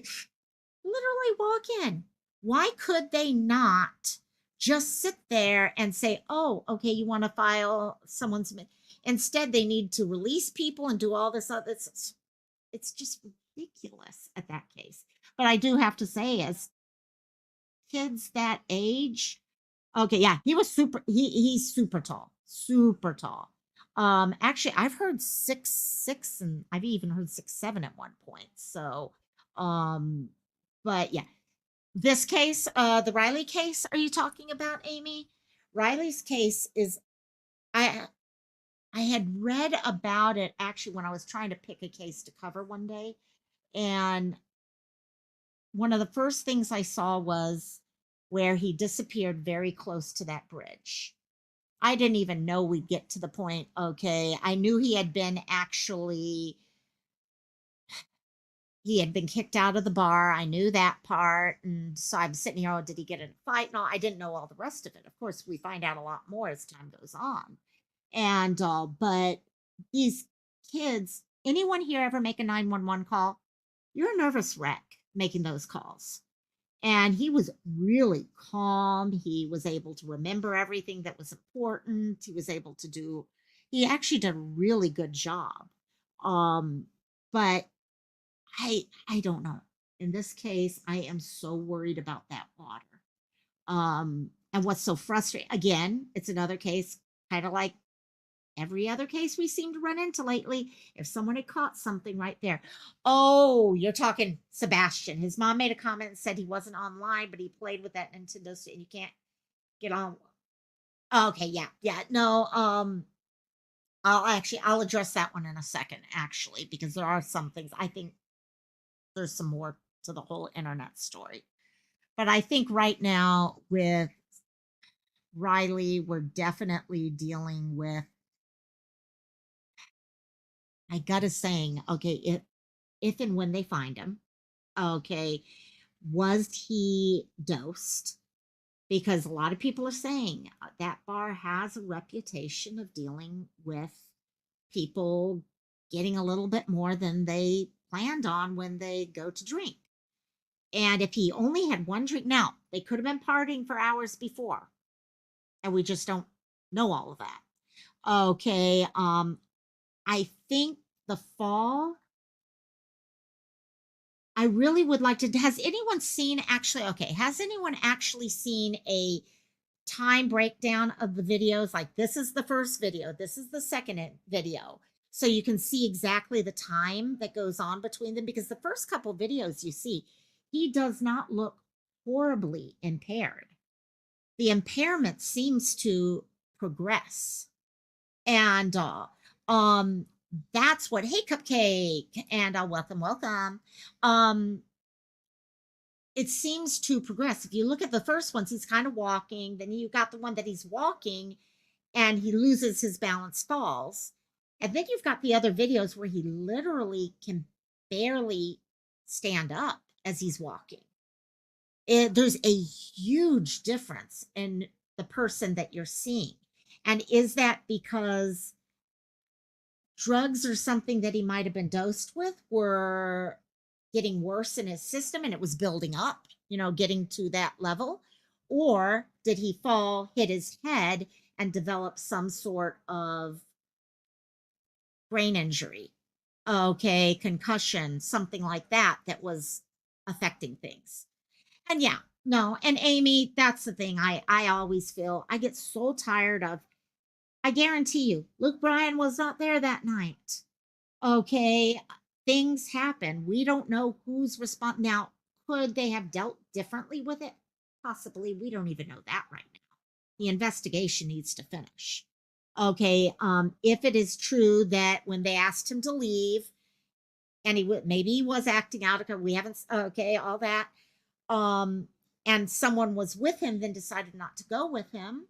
literally walk in. Why could they not just sit there and say, oh, okay, you want to file someone's... Instead, they need to release people and do all this other... It's just ridiculous at that case. But I do have to say, as kids that age, okay, yeah, he was super, he's super tall, super tall. Actually, I've heard 6, and I've even heard 6, 7 at one point. So, um, but yeah, this case, the Riley case, are you talking about, Amy? Riley's case is, I I had read about it actually when I was trying to pick a case to cover one day, and one of the first things I saw was where he disappeared very close to that bridge. I didn't even know we'd get to the point. Okay, I knew he had been kicked out of the bar. I knew that part. And so I'm sitting here, oh, did he get in a fight? No, I didn't know all the rest of it. Of course, we find out a lot more as time goes on. And, but these kids, anyone here ever make a 911 call? You're a nervous wreck making those calls. And he was really calm. He was able to remember everything that was important. He actually did a really good job. But I don't know. In this case, I am so worried about that water. And what's so frustrating, again, it's another case, kind of like every other case we seem to run into lately. If someone had caught something right there. Oh, you're talking Sebastian. His mom made a comment and said he wasn't online, but he played with that Nintendo and you can't get on. Okay, yeah, yeah. No, I'll address that one in a second, actually, because there are some things I think there's some more to the whole internet story. But I think right now with Riley, we're definitely dealing with, I gotta saying, okay, if and when they find him, okay, was he dosed? Because a lot of people are saying that bar has a reputation of dealing with people getting a little bit more than they planned on when they go to drink. And if he only had one drink, now they could have been partying for hours before, and we just don't know all of that. Okay, I think the fall. I really would like to. Has anyone seen actually? Okay, has anyone actually seen a time breakdown of the videos? Like this is the first video, this is the second video, so you can see exactly the time that goes on between them. Because the first couple videos you see, he does not look horribly impaired. The impairment seems to progress, and that's what. Hey, Cupcake, and welcome. Um, it seems to progress. If you look at the first ones, he's kind of walking. Then you got the one that he's walking and he loses his balance, falls. And then you've got the other videos where he literally can barely stand up as he's walking. There's a huge difference in the person that you're seeing. And is that because drugs or something that he might have been dosed with were getting worse in his system and it was building up, getting to that level? Or did he fall, hit his head, and develop some sort of brain injury? Okay, concussion, something like that, that was affecting things. And yeah, no, and Amy, that's the thing. I always feel I get so tired of, I guarantee you, Luke Bryan was not there that night. Okay, things happen. We don't know who's now. Could they have dealt differently with it? Possibly. We don't even know that right now. The investigation needs to finish. Okay, if it is true that when they asked him to leave, and maybe he was acting out, we haven't, okay, all that, and someone was with him, then decided not to go with him.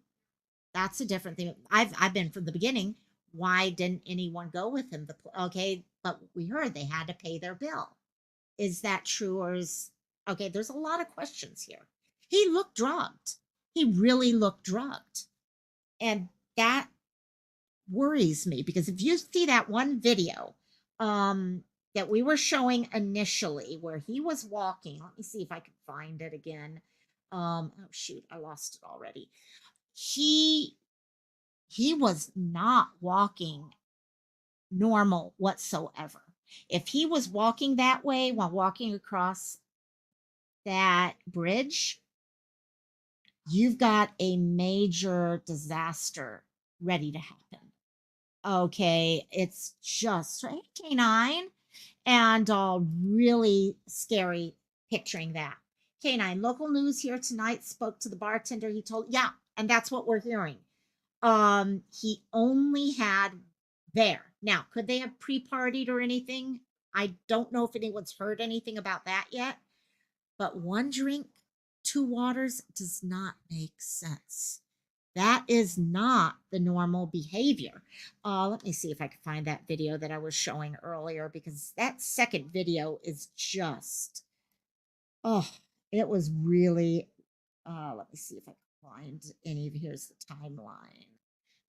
That's a different thing. I've been from the beginning. Why didn't anyone go with him? Okay, but we heard they had to pay their bill. Is that true, or is okay? There's a lot of questions here. He looked drugged. He really looked drugged, and that worries me because if you see that one video, that we were showing initially where he was walking. Let me see if I can find it again. Oh shoot, I lost it already. He was not walking normal whatsoever. If he was walking that way while walking across that bridge, you've got a major disaster ready to happen. Okay, it's just right, K9, and really scary picturing that. K9, local news here tonight spoke to the bartender. He told, yeah, and that's what we're hearing. He only had there. Now, could they have pre-partied or anything? I don't know if anyone's heard anything about that yet, but one drink, two waters does not make sense. That is not the normal behavior. Let me see if I can find that video that I was showing earlier, because that second video is just, oh, it was really, let me see if I can find any of, here's the timeline.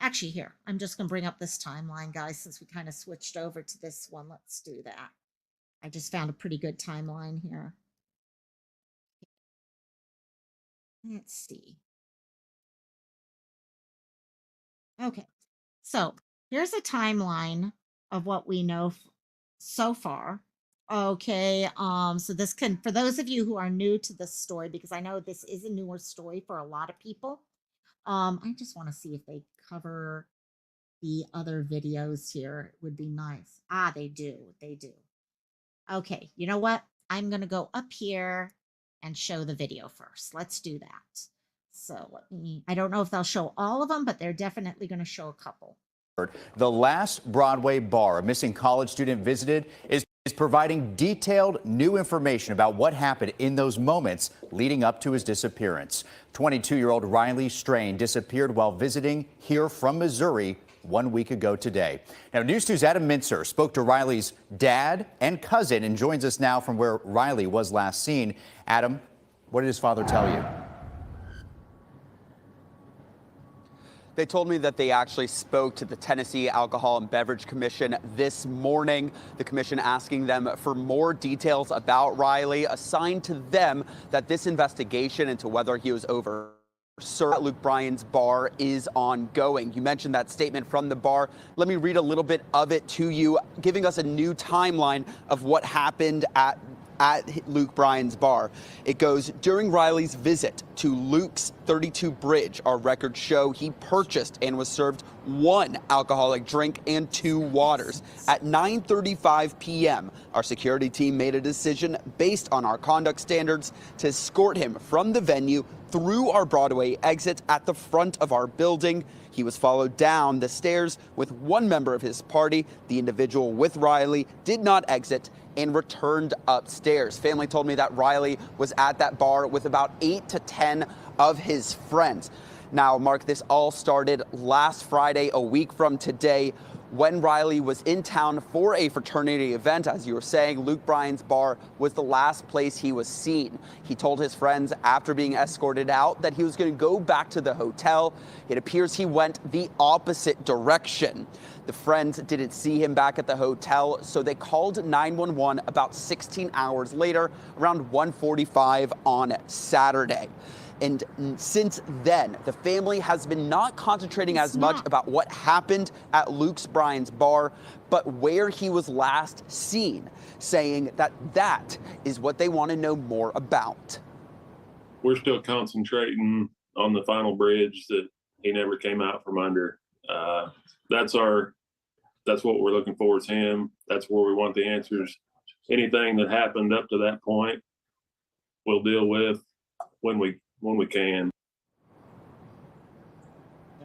Actually, here, I'm just going to bring up this timeline, guys, since we kind of switched over to this one. Let's do that. I just found a pretty good timeline here. Let's see. Okay, so here's a timeline of what we know so far. Okay, so this can, for those of you who are new to this story, because I know this is a newer story for a lot of people, I just want to see if they cover the other videos here. It would be nice. Ah, they do. They do. Okay, you know what? I'm going to go up here and show the video first. Let's do that. So let me, I don't know if they'll show all of them, but they're definitely going to show a couple. The last Broadway bar a missing college student visited is providing detailed new information about what happened in those moments leading up to his disappearance. 22-year-old Riley Strain disappeared while visiting here from Missouri 1 week ago today. Now, News 2's Adam Mintzer spoke to Riley's dad and cousin and joins us now from where Riley was last seen. Adam, what did his father tell you? They told me that they actually spoke to the Tennessee Alcohol and Beverage Commission this morning. The commission asking them for more details about Riley, assigned to them that this investigation into whether he was over at Luke Bryan's bar is ongoing. You mentioned that statement from the bar. Let me read a little bit of it to you, giving us a new timeline of what happened at Luke Bryan's bar. It goes, during Riley's visit to Luke's 32 Bridge, our records show he purchased and was served one alcoholic drink and two waters. At 9:35 p.m., our security team made a decision based on our conduct standards to escort him from the venue through our Broadway exit at the front of our building. He was followed down the stairs with one member of his party. The individual with Riley did not exit and returned upstairs. Family told me that Riley was at that bar with about 8 to 10 of his friends. Now, Mark, this all started last Friday, a week from today, when Riley was in town for a fraternity event. As you were saying, Luke Bryan's bar was the last place he was seen. He told his friends after being escorted out that he was going to go back to the hotel. It appears he went the opposite direction. The friends didn't see him back at the hotel, so they called 911 about 16 hours later, around 1:45 on Saturday. And since then, the family has been not concentrating as much about what happened at Luke Bryan's bar, but where he was last seen, saying that that is what they want to know more about. We're still concentrating on the final bridge that he never came out from under. That's what we're looking for is him. That's where we want the answers. Anything that happened up to that point, we'll deal with when we can.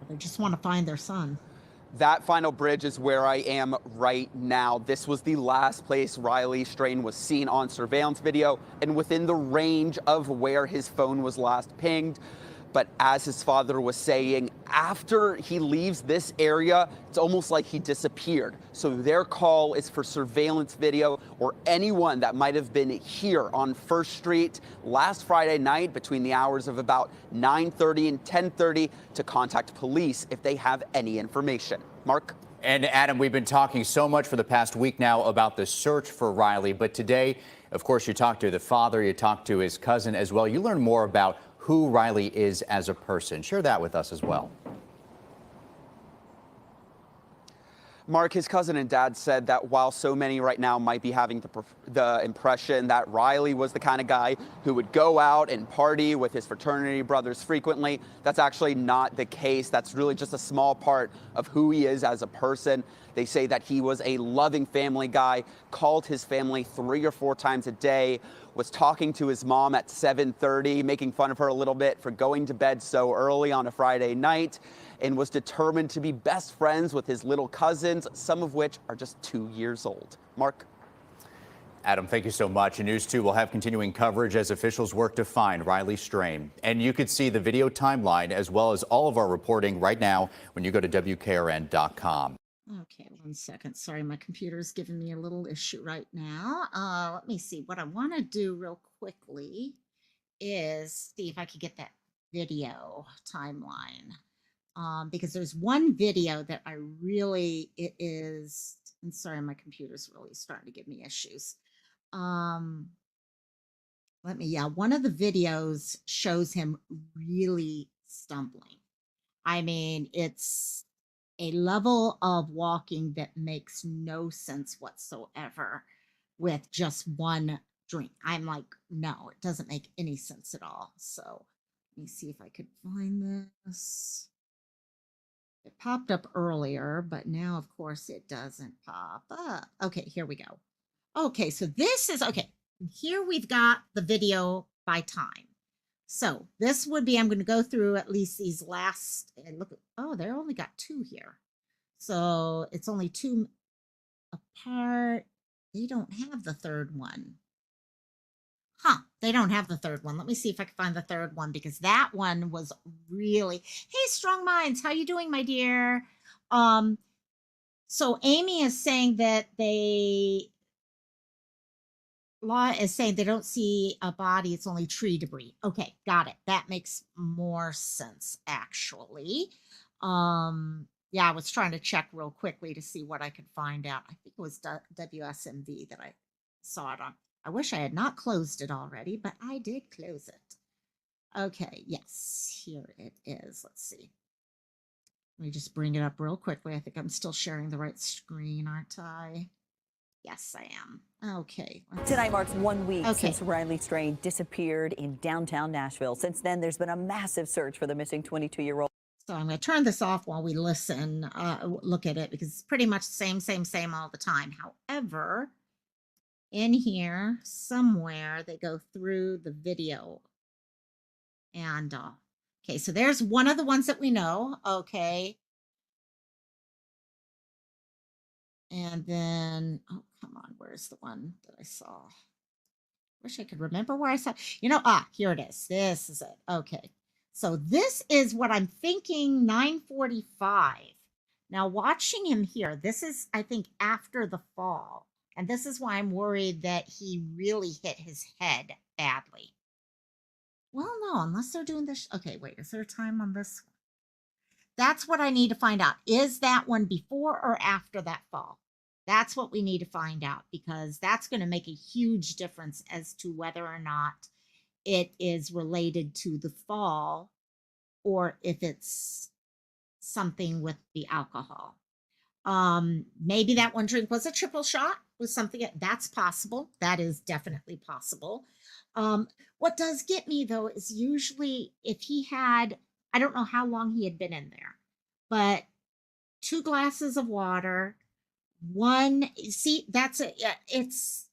They just want to find their son. That final bridge is where I am right now. This was the last place Riley Strain was seen on surveillance video and within the range of where his phone was last pinged. But as his father was saying, after he leaves this area, it's almost like he disappeared. So their call is for surveillance video or anyone that might have been here on First Street last Friday night between the hours of about 9:30 and 10:30 to contact police if they have any information. Mark? And Adam, we've been talking so much for the past week now about the search for Riley, but today, of course, you talked to the father, you talked to his cousin as well. You learned more about who Riley is as a person. Share that with us as well. Mark, his cousin and dad said that while so many right now might be having the impression that Riley was the kind of guy who would go out and party with his fraternity brothers frequently, that's actually not the case. That's really just a small part of who he is as a person. They say that he was a loving family guy, called his family 3 or 4 times a day, was talking to his mom at 7:30, making fun of her a little bit for going to bed so early on a Friday night, and was determined to be best friends with his little cousins, some of which are just 2 years old. Mark? Adam, thank you so much. And News 2 will have continuing coverage as officials work to find Riley Strain. And you could see the video timeline as well as all of our reporting right now when you go to WKRN.com. Okay, 1 second. Sorry, my computer's giving me a little issue right now. Let me see. What I want to do real quickly is see if I could get that video timeline. Because there's one video that I really, it is, and sorry, my computer's really starting to give me issues. One of the videos shows him really stumbling. I mean, it's a level of walking that makes no sense whatsoever with just one drink. I'm like, no, it doesn't make any sense at all. So let me see if I could find this. It popped up earlier, but now, of course, it doesn't pop up. Okay, here we go. Okay, so this is, okay, here we've got the video by time. So this would be, I'm going to go through at least these last, and look, oh, they only got 2 here. So it's only 2 apart. They don't have the third one. Huh, they don't have the third one. Let me see if I can find the third one, because that one was really, hey, Strong Minds, how you doing, my dear? So Amy is saying that Law is saying they don't see a body, it's only tree debris. Okay, got it. That makes more sense, actually. Yeah, I was trying to check real quickly to see what I could find out. I think it was WSMV that I saw it on. I wish I had not closed it already, but I did close it. Okay, yes, here it is. Let's see. Let me just bring it up real quickly. I think I'm still sharing the right screen, aren't I? Yes, I am. Okay. Tonight marks 1 week since Riley Strain disappeared in downtown Nashville. Since then, there's been a massive search for the missing 22-year-old. So I'm going to turn this off while we listen, look at it, because it's pretty much the same all the time. However, in here somewhere, they go through the video. And, okay, so there's one of the ones that we know. Okay. And then, oh, come on, where's the one that I saw? Wish I could remember where I saw, here it is. This is it. Okay. So this is what I'm thinking, 9:45. Now, watching him here, this is, I think, after the fall. And this is why I'm worried that he really hit his head badly. Well, no, unless they're doing this. Okay, wait, is there time on this one? That's what I need to find out. Is that one before or after that fall? That's what we need to find out, because that's going to make a huge difference as to whether or not it is related to the fall or if it's something with the alcohol. Maybe that one drink was a triple shot, was something that's possible. That is definitely possible. What does get me though is usually if he had, I don't know how long he had been in there, but 2 glasses of water, one, see, it's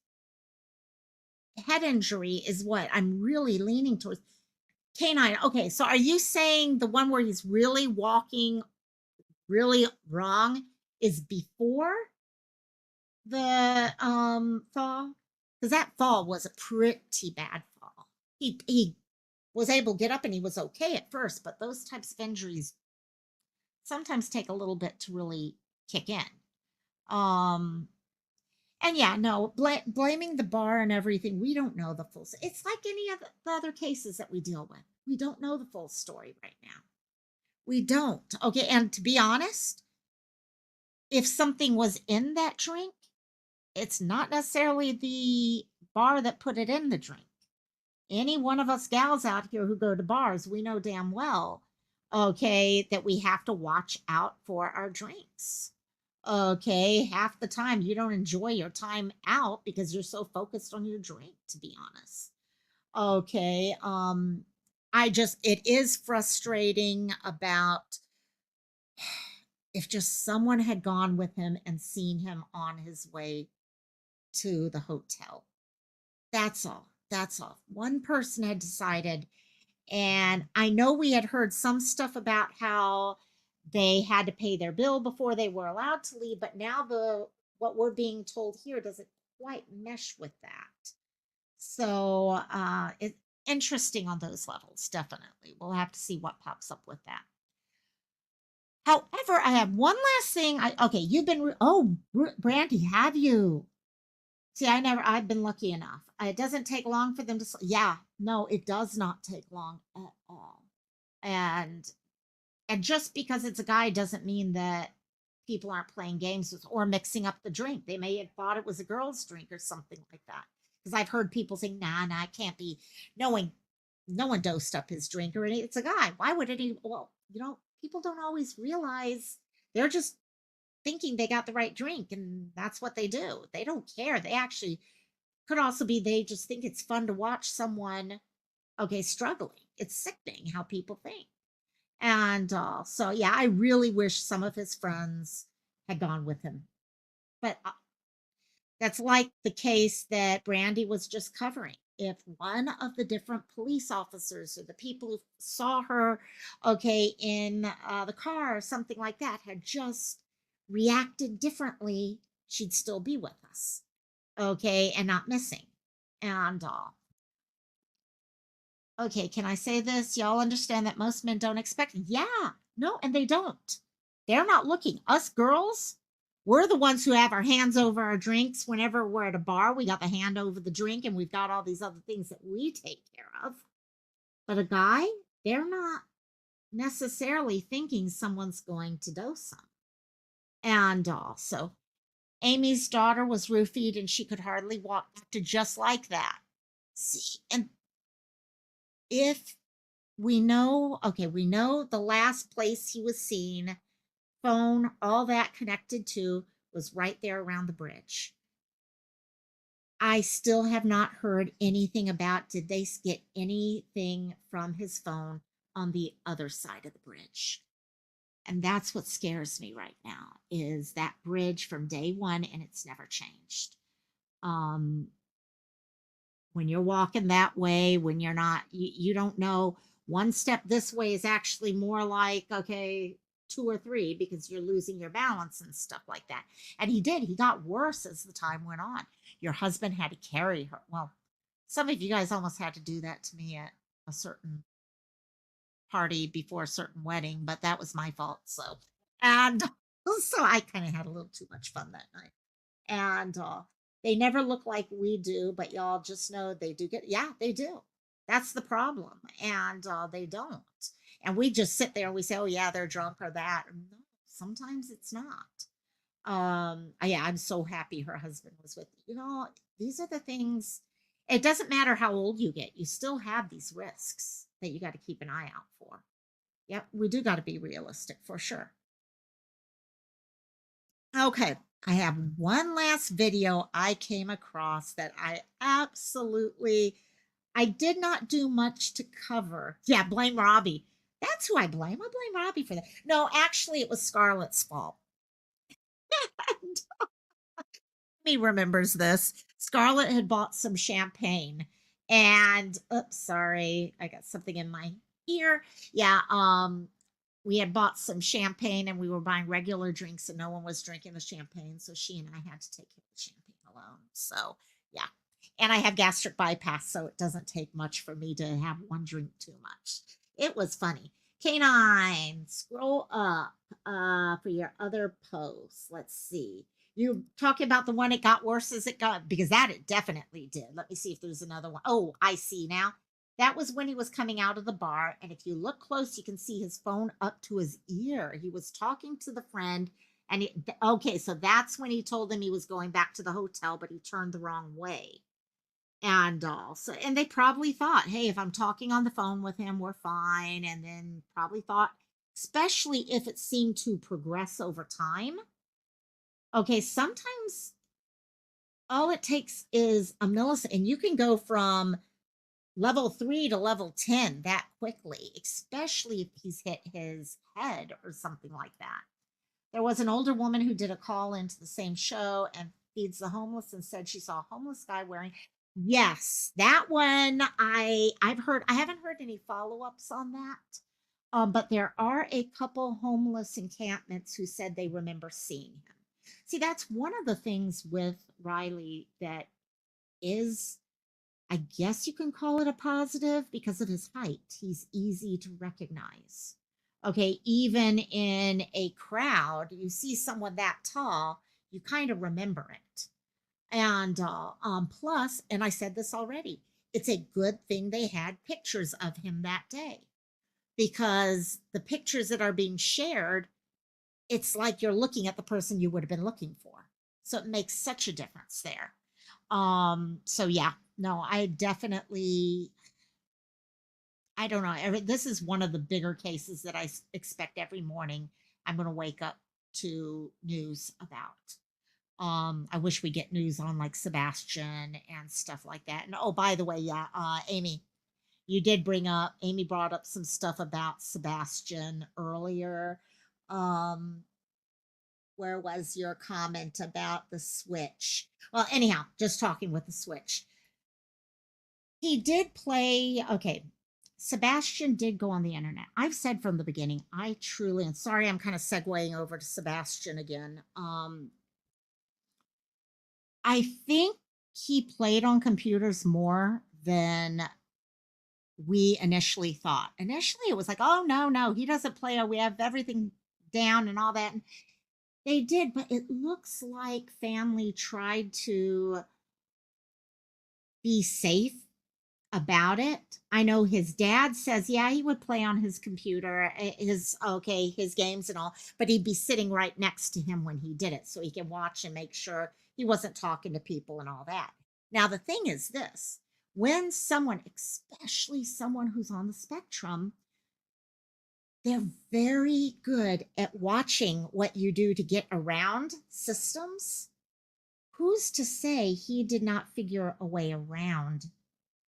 head injury is what I'm really leaning towards. Canine. Okay, so are you saying the one where he's really walking really wrong is before the fall? Because that fall was a pretty bad fall. He was able to get up and he was okay at first, but those types of injuries sometimes take a little bit to really kick in. And yeah, no, blaming the bar and everything, we don't know the full. It's like any of the other cases that we deal with. We don't know the full story right now. We don't. Okay, and to be honest, if something was in that drink, it's not necessarily the bar that put it in the drink. Any one of us gals out here who go to bars, we know damn well, okay, that we have to watch out for our drinks. Okay, half the time you don't enjoy your time out because you're so focused on your drink, to be honest. Okay, it is frustrating about if just someone had gone with him and seen him on his way to the hotel. That's all. That's all. One person had decided, and I know we had heard some stuff about how they had to pay their bill before they were allowed to leave, but now the what we're being told here doesn't quite mesh with that. So it's interesting on those levels, definitely. We'll have to see what pops up with that. However, I have one last thing. Okay, you've been Brandy, have you? See, I've been lucky enough. It doesn't take long for them to, yeah, no, it does not take long at all. And just because it's a guy doesn't mean that people aren't playing games with or mixing up the drink. They may have thought it was a girl's drink or something like that. Because I've heard people say, nah, it can't be. No one dosed up his drink or any, it's a guy. Why would any, well, people don't always realize they're just thinking they got the right drink and that's what they do. They don't care. They actually could also be they just think it's fun to watch someone struggling. It's sickening how people think. And so yeah, I really wish some of his friends had gone with him. But that's like the case that Brandy was just covering. If one of the different police officers or the people who saw her, in the car or something like that had just reacted differently, she'd still be with us, and not missing. And can I say this? Y'all understand that most men don't expect. Yeah, no, and they don't. They're not looking. Us girls, we're the ones who have our hands over our drinks whenever we're at a bar. We got the hand over the drink and we've got all these other things that we take care of. But a guy, they're not necessarily thinking someone's going to dose them. And so Amy's daughter was roofied and she could hardly walk to just like that. See, and if we know the last place he was seen, phone, all that connected to was right there around the bridge. I still have not heard anything about did they get anything from his phone on the other side of the bridge. And that's what scares me right now is that bridge from day one and it's never changed. When you're walking that way, when you're not, you don't know one step this way is actually more like, two or three because you're losing your balance and stuff like that. And he got worse as the time went on. Your husband had to carry her. Well, some of you guys almost had to do that to me at a certain party before a certain wedding, but that was my fault. And so I kind of had a little too much fun that night. And they never look like we do, but y'all just know they do they do. That's the problem. And they don't. And we just sit there and we say, oh yeah, they're drunk or that. No, sometimes it's not. Yeah, I'm so happy her husband was with these are the things. It doesn't matter how old you get, you still have these risks that you got to keep an eye out for. Yep, we do got to be realistic for sure. Okay, I have one last video I came across that I did not do much to cover. Yeah, blame Robbie. That's who I blame. I blame Robbie for that. No, actually, it was Scarlett's fault. Me remembers this. Scarlett had bought some champagne and oops, sorry, I got something in my ear. Yeah, we had bought some champagne and we were buying regular drinks and no one was drinking the champagne. So she and I had to take care of the champagne alone. So yeah. And I have gastric bypass, so it doesn't take much for me to have one drink too much. It was funny. Canine, scroll up for your other posts. Let's see. You talking about the one it got worse as it got, because that it definitely did. Let me see if there's another one. Oh, I see now. That was when he was coming out of the bar. And if you look close, you can see his phone up to his ear. He was talking to the friend. And so that's when he told them he was going back to the hotel, but he turned the wrong way. And and they probably thought, hey, if I'm talking on the phone with him, we're fine. And then probably thought, especially if it seemed to progress over time, Okay, sometimes all it takes is a millisecond, and you can go from level 3 to level 10 that quickly, especially if he's hit his head or something like that. There was an older woman who did a call into the same show and feeds the homeless and said she saw a homeless guy wearing. Yes, that one I've heard. I haven't heard any follow-ups on that. But there are a couple homeless encampments who said they remember seeing him. See, that's one of the things with Riley that is, I guess you can call it a positive because of his height. He's easy to recognize. Okay, even in a crowd, you see someone that tall, you kind of remember it. And plus, and I said this already, it's a good thing they had pictures of him that day because the pictures that are being shared, it's like you're looking at the person you would have been looking for. So it makes such a difference there. So yeah, no, I definitely, I don't know. This is one of the bigger cases that expect every morning I'm going to wake up to news about. I wish we get news on like Sebastian and stuff like that. And oh, by the way, yeah, Amy, Amy brought up some stuff about Sebastian earlier. Um, where was your comment about the switch? Well, anyhow, just talking with the switch. He did play, okay. Sebastian did go on the internet. I've said from the beginning, I truly, and sorry, I'm kind of segueing over to Sebastian again. I think he played on computers more than we initially thought. Initially, it was like, oh, no, he doesn't play. We have everything down and all that. And they did, but it looks like family tried to be safe about it. I know his dad says, yeah, he would play on his computer, his games and all, but he'd be sitting right next to him when he did it so he can watch and make sure he wasn't talking to people and all that. Now, the thing is this, when someone, especially someone who's on the spectrum, they're very good at watching what you do to get around systems. Who's to say he did not figure a way around,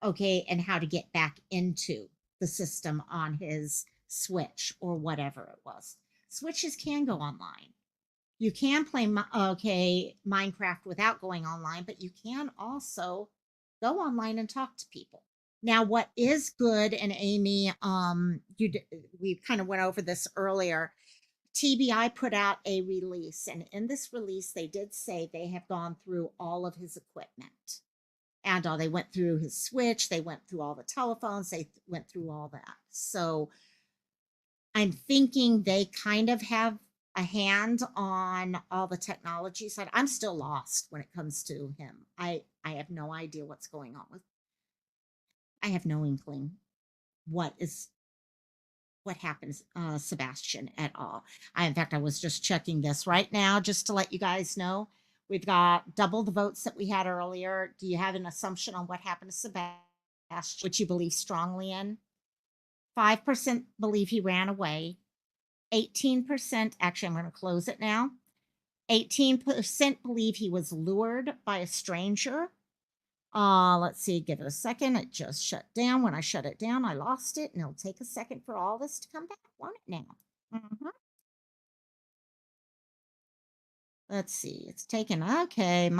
okay, and how to get back into the system on his Switch or whatever it was? Switches can go online. You can play, Minecraft without going online, but you can also go online and talk to people. Now, what is good, and Amy, we kind of went over this earlier. TBI put out a release, and in this release, they did say they have gone through all of his equipment. And they went through his Switch, they went through all the telephones, they went through all that. So I'm thinking they kind of have a hand on all the technology side. I'm still lost when it comes to him. I have no idea what's going on with. I have no inkling what happens, Sebastian, at all. In fact, I was just checking this right now just to let you guys know. We've got double the votes that we had earlier. Do you have an assumption on what happened to Sebastian, which you believe strongly in? 5% believe he ran away. 18%, actually, I'm going to close it now. 18% believe he was lured by a stranger. Let's see, give it a second. It just shut down. When I shut it down, I lost it, and it'll take a second for all this to come back, won't it now? Let's see, it's taken, okay,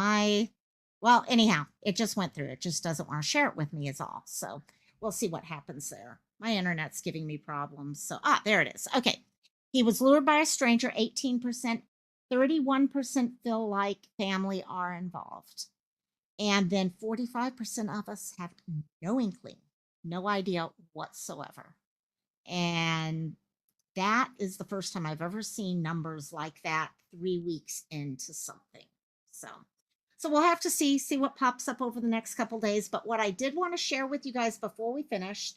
well, anyhow, it just went through. It just doesn't want to share it with me is all. So we'll see what happens there. My internet's giving me problems. So, there it is. Okay. He was lured by a stranger, 18%. 31% feel like family are involved. And then 45% of us have no inkling, no idea whatsoever. And that is the first time I've ever seen numbers like that 3 weeks into something. So we'll have to see what pops up over the next couple days. But what I did want to share with you guys before we finish,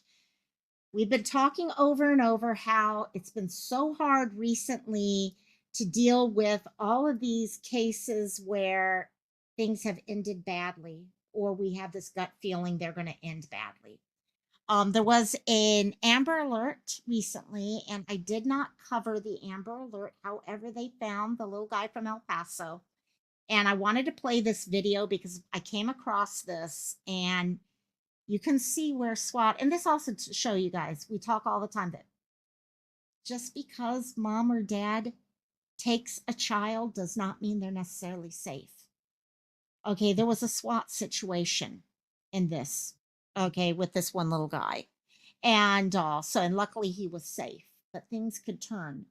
we've been talking over and over how it's been so hard recently to deal with all of these cases where things have ended badly, or we have this gut feeling they're going to end badly. There was an Amber Alert recently, and I did not cover the Amber Alert. However, they found the little guy from El Paso And I wanted to play this video because I came across this, and you can see where SWAT, and this also to show you guys, we talk all the time that just because mom or dad takes a child does not mean they're necessarily safe. Okay, there was a SWAT situation in this, okay, with this one little guy. And and luckily he was safe, but things could turn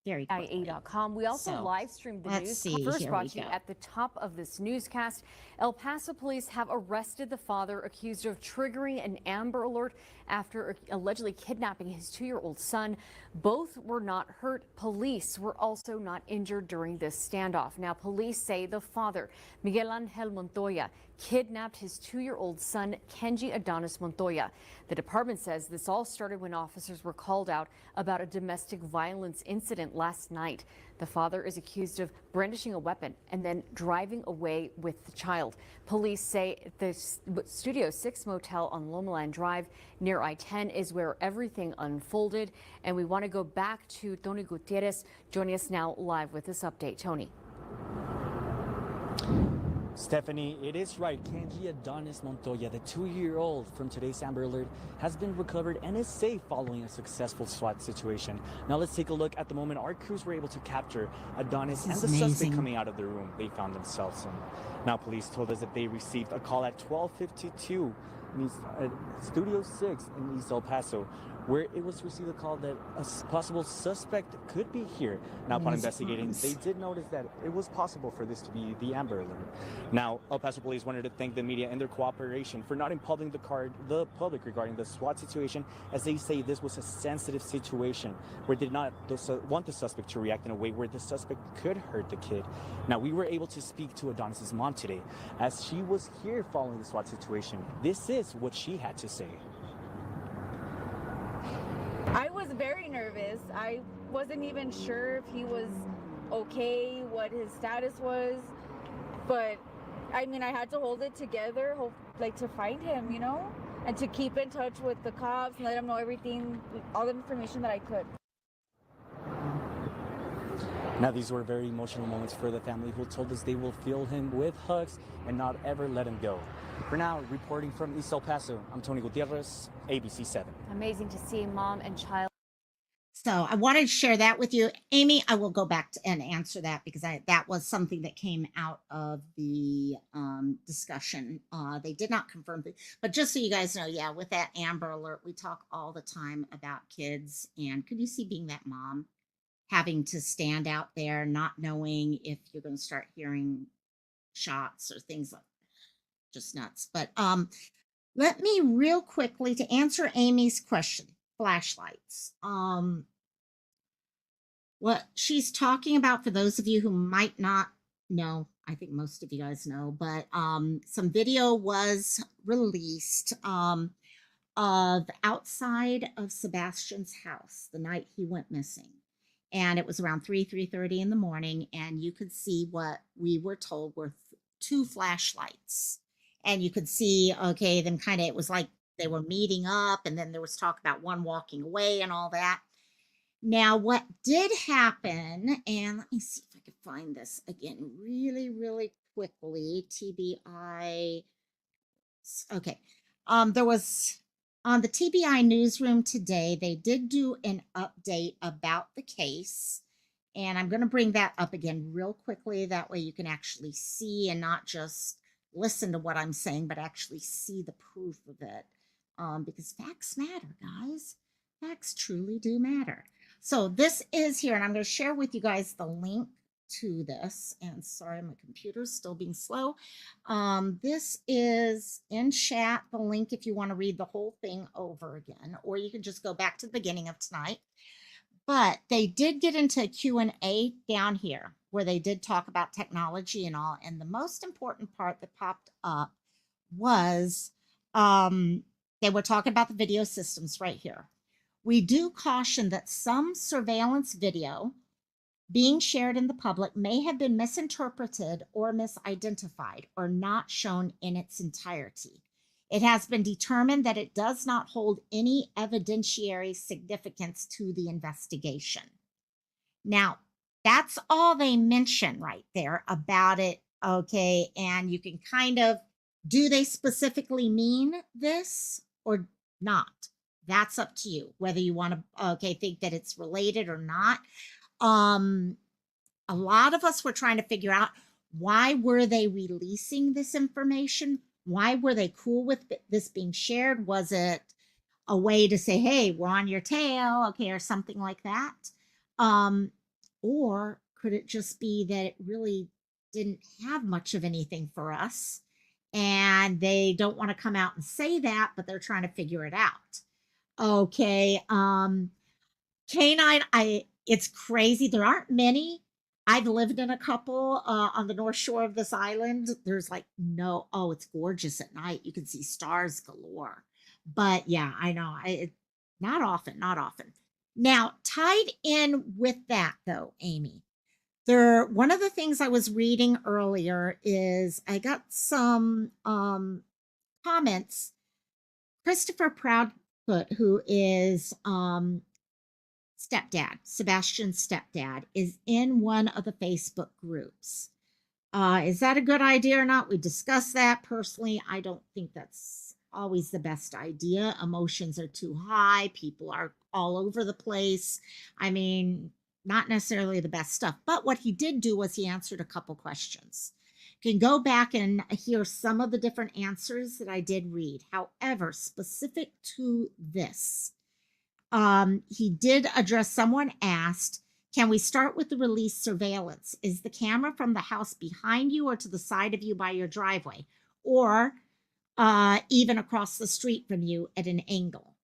very quickly. IA.com. We also So, live streamed the let's news. see, First here brought we to you go. at the top of this newscast. El Paso police have arrested the father accused of triggering an Amber Alert after allegedly kidnapping his 2-year-old son. Both were not hurt. Police were also not injured during this standoff. Now, police say the father, Miguel Angel Montoya, kidnapped his 2-year-old son, Kenji Adonis Montoya. The department says this all started when officers were called out about a domestic violence incident last night. The father is accused of brandishing a weapon and then driving away with the child. Police say the Studio 6 motel on Lomaland Drive near I-10 is where everything unfolded. And we want to go back to Tony Gutierrez, joining us now live with this update. Tony. Stephanie, it is right. Kenji Adonis Montoya, the 2-year-old from today's Amber Alert, has been recovered and is safe following a successful SWAT situation. Now let's take a look at the moment our crews were able to capture Adonis and the suspect coming out of the room they found themselves in. Now police told us that they received a call at 12:52 Studio 6 in East El Paso, where it was received a call that a possible suspect could be here. Now, upon investigating, they did notice that it was possible for this to be the Amber Alert. Now, El Paso police wanted to thank the media and their cooperation for not impounding the public regarding the SWAT situation, as they say this was a sensitive situation where they did not want the suspect to react in a way where the suspect could hurt the kid. Now, we were able to speak to Adonis's mom today, as she was here following the SWAT situation. This is what she had to say. I was very nervous. I wasn't even sure if he was okay, what his status was, but I mean, I had to hold it together, like to find him, you know, and to keep in touch with the cops and let them know everything, all the information that I could. Now, these were very emotional moments for the family, who told us they will fill him with hugs and not ever let him go. For now, reporting from East El Paso, I'm Tony Gutierrez, ABC 7. Amazing to see mom and child. So I wanted to share that with you. Amy, I will go back and answer that because that was something that came out of the discussion. They did not confirm, but just so you guys know, yeah, with that Amber Alert, we talk all the time about kids. And could you see being that mom, having to stand out there, not knowing if you're going to start hearing shots or things like that. Just nuts. But let me real quickly to answer Amy's question, flashlights. What she's talking about, for those of you who might not know, I think most of you guys know, but some video was released of outside of Sebastian's house the night he went missing. And it was around 3:30 in the morning, and you could see what we were told were 2 flashlights. And you could see, okay, them kind of, it was like they were meeting up, and then there was talk about one walking away and all that. Now, what did happen, and let me see if I could find this again really, really quickly, TBI. Okay. There was, on the TBI newsroom today, they did do an update about the case. And I'm going to bring that up again real quickly. That way you can actually see and not just listen to what I'm saying, but actually see the proof of it. Because facts matter, guys. Facts truly do matter. So this is here, and I'm going to share with you guys the link to this. And sorry, my computer's still being slow. This is in chat, the link if you want to read the whole thing over again, or you can just go back to the beginning of tonight. But they did get into a Q&A down here where they did talk about technology and all. And the most important part that popped up was they were talking about the video systems right here. We do caution that some surveillance video being shared in the public may have been misinterpreted or misidentified or not shown in its entirety. It has been determined that it does not hold any evidentiary significance to the investigation. Now, that's all they mention right there about it Okay. And you can kind of, do they specifically mean this or not? That's up to you, whether you want to, okay, think that it's related or not. A lot of us were trying to figure out, why were they releasing this information? Why were they cool with this being shared? Was it a way to say, hey, we're on your tail, okay, or something like that? Or could it just be that it really didn't have much of anything for us and they don't want to come out and say that, but they're trying to figure it out? Okay. Canine, it's crazy. There aren't many. I've lived in a couple on the north shore of this island. There's like no, oh, it's gorgeous at night. You can see stars galore. But yeah, I know. Not often, not often. Now, tied in with that though, Amy, one of the things I was reading earlier is I got some comments. Christopher Proudfoot, who is stepdad, Sebastian's stepdad, is in one of the Facebook groups. Is that a good idea or not? We discussed that. Personally, I don't think that's always the best idea. Emotions are too high. People are all over the place. I mean, not necessarily the best stuff. But what he did do was he answered a couple questions. You can go back and hear some of the different answers that I did read. However, specific to this, he did address, someone asked, can we start with the release surveillance? Is the camera from the house behind you or to the side of you by your driveway, or even across the street from you at an angle?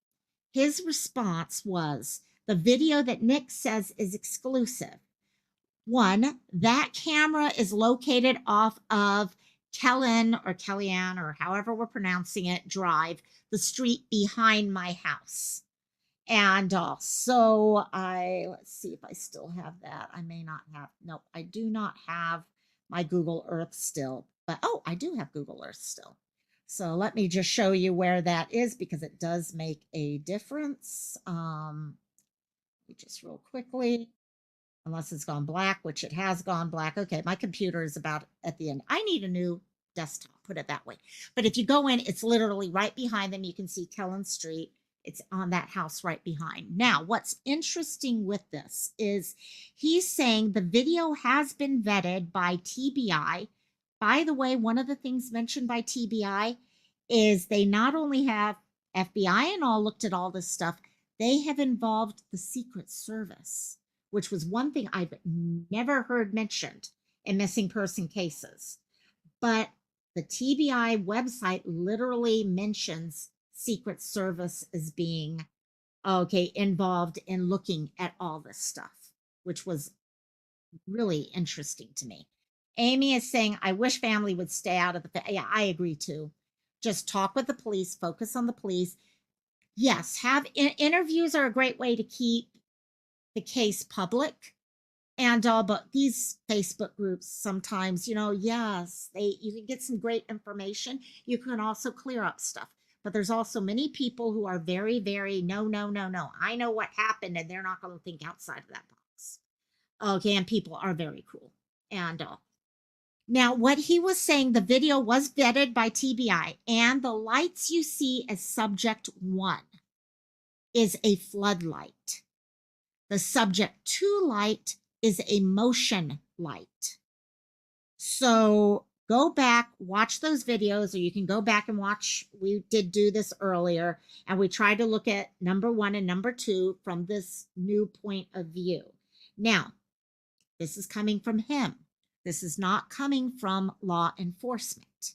His response was, the video that Nick says is exclusive. One, that camera is located off of Kellyanne or however we're pronouncing it, Drive, the street behind my house. And so let's see if I still have that. I may not have, nope, I do not have my Google Earth still, but oh, I do have Google Earth still. So let me just show you where that is, because it does make a difference. Just real quickly, unless it's gone black, which it has gone black. Okay, my computer is about at the end. I need a new desktop, put it that way. But if you go in, it's literally right behind them. You can see Kellen Street. It's on that house right behind. Now, what's interesting with this is he's saying the video has been vetted by TBI. By the way, one of the things mentioned by TBI is they not only have FBI and all looked at all this stuff, they have involved the Secret Service, which was one thing I've never heard mentioned in missing person cases. But the TBI website literally mentions Secret Service as being, okay, involved in looking at all this stuff, which was really interesting to me. Amy is saying, I wish family would stay out of the, yeah, I agree too. Just talk with the police, focus on the police. Yes, have interviews are a great way to keep the case public and all, but these Facebook groups sometimes, yes, you can get some great information. You can also clear up stuff. But there's also many people who are very, very, no. I know what happened, and they're not going to think outside of that box. Okay, and people are very cool. And now what he was saying, the video was vetted by TBI, and the lights you see as subject 1 is a floodlight. The subject 2 light is a motion light. So go back, watch those videos, or you can go back and watch. We did do this earlier, and we tried to look at number 1 and number 2 from this new point of view. Now, this is coming from him. This is not coming from law enforcement.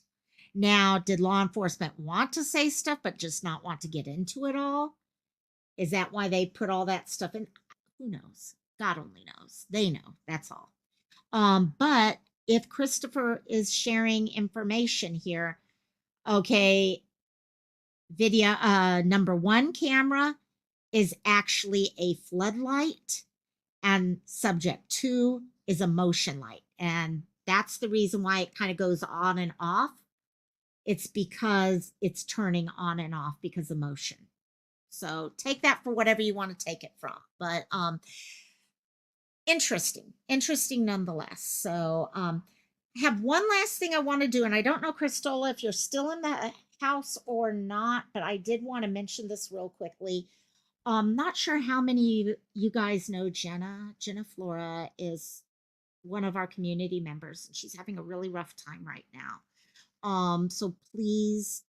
Now, did law enforcement want to say stuff but just not want to get into it all? Is that why they put all that stuff in? Who knows? God only knows. They know. That's all. But if Christopher is sharing information here, okay, video number 1 camera is actually a floodlight, and subject 2 is a motion light. And that's the reason why it kind of goes on and off. It's because it's turning on and off because of motion. So take that for whatever you want to take it from. But interesting nonetheless. So have one last thing I want to do, and I don't know, Cristola, if you're still in the house or not, but I did want to mention this real quickly. Not sure how many of you guys know Jenna. Jenna Flora is one of our community members, and she's having a really rough time right now. So please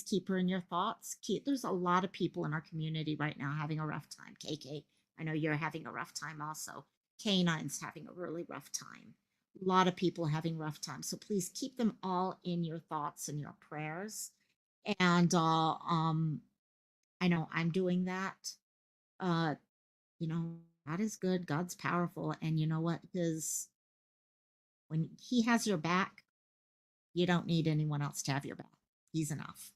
keep her in your thoughts. There's a lot of people in our community right now having a rough time. KK, I know you're having a rough time also. Canine's having a really rough time. A lot of people having rough times. So please keep them all in your thoughts and your prayers. And I know I'm doing that. Uh, God is good, God's powerful, and you know what? Because when He has your back, you don't need anyone else to have your back. He's enough.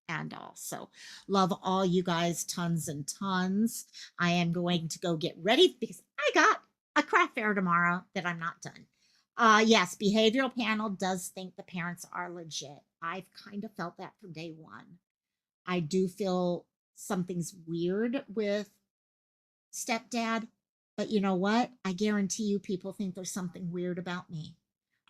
And also, love all you guys tons and tons. I am going to go get ready because I got a craft fair tomorrow that I'm not done. Yes, behavioral panel does think the parents are legit. I've kind of felt that from day one. I do feel something's weird with stepdad, but you know what? I guarantee you people think there's something weird about me.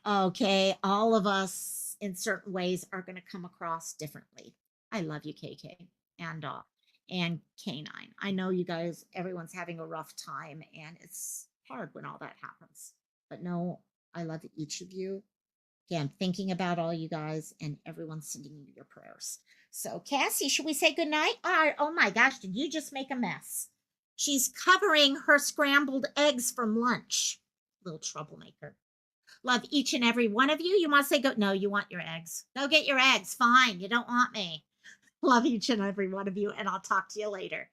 Okay, all of us in certain ways are going to come across differently. I love you, KK, and Canine. I know you guys, everyone's having a rough time, and it's hard when all that happens. But no, I love each of you. Okay, I'm thinking about all you guys, and everyone's sending you your prayers. So, Cassie, should we say goodnight? Oh my gosh, did you just make a mess? She's covering her scrambled eggs from lunch. Little troublemaker. Love each and every one of you. You want to say go? No, you want your eggs. Go get your eggs. Fine. You don't want me. Love each and every one of you, and I'll talk to you later.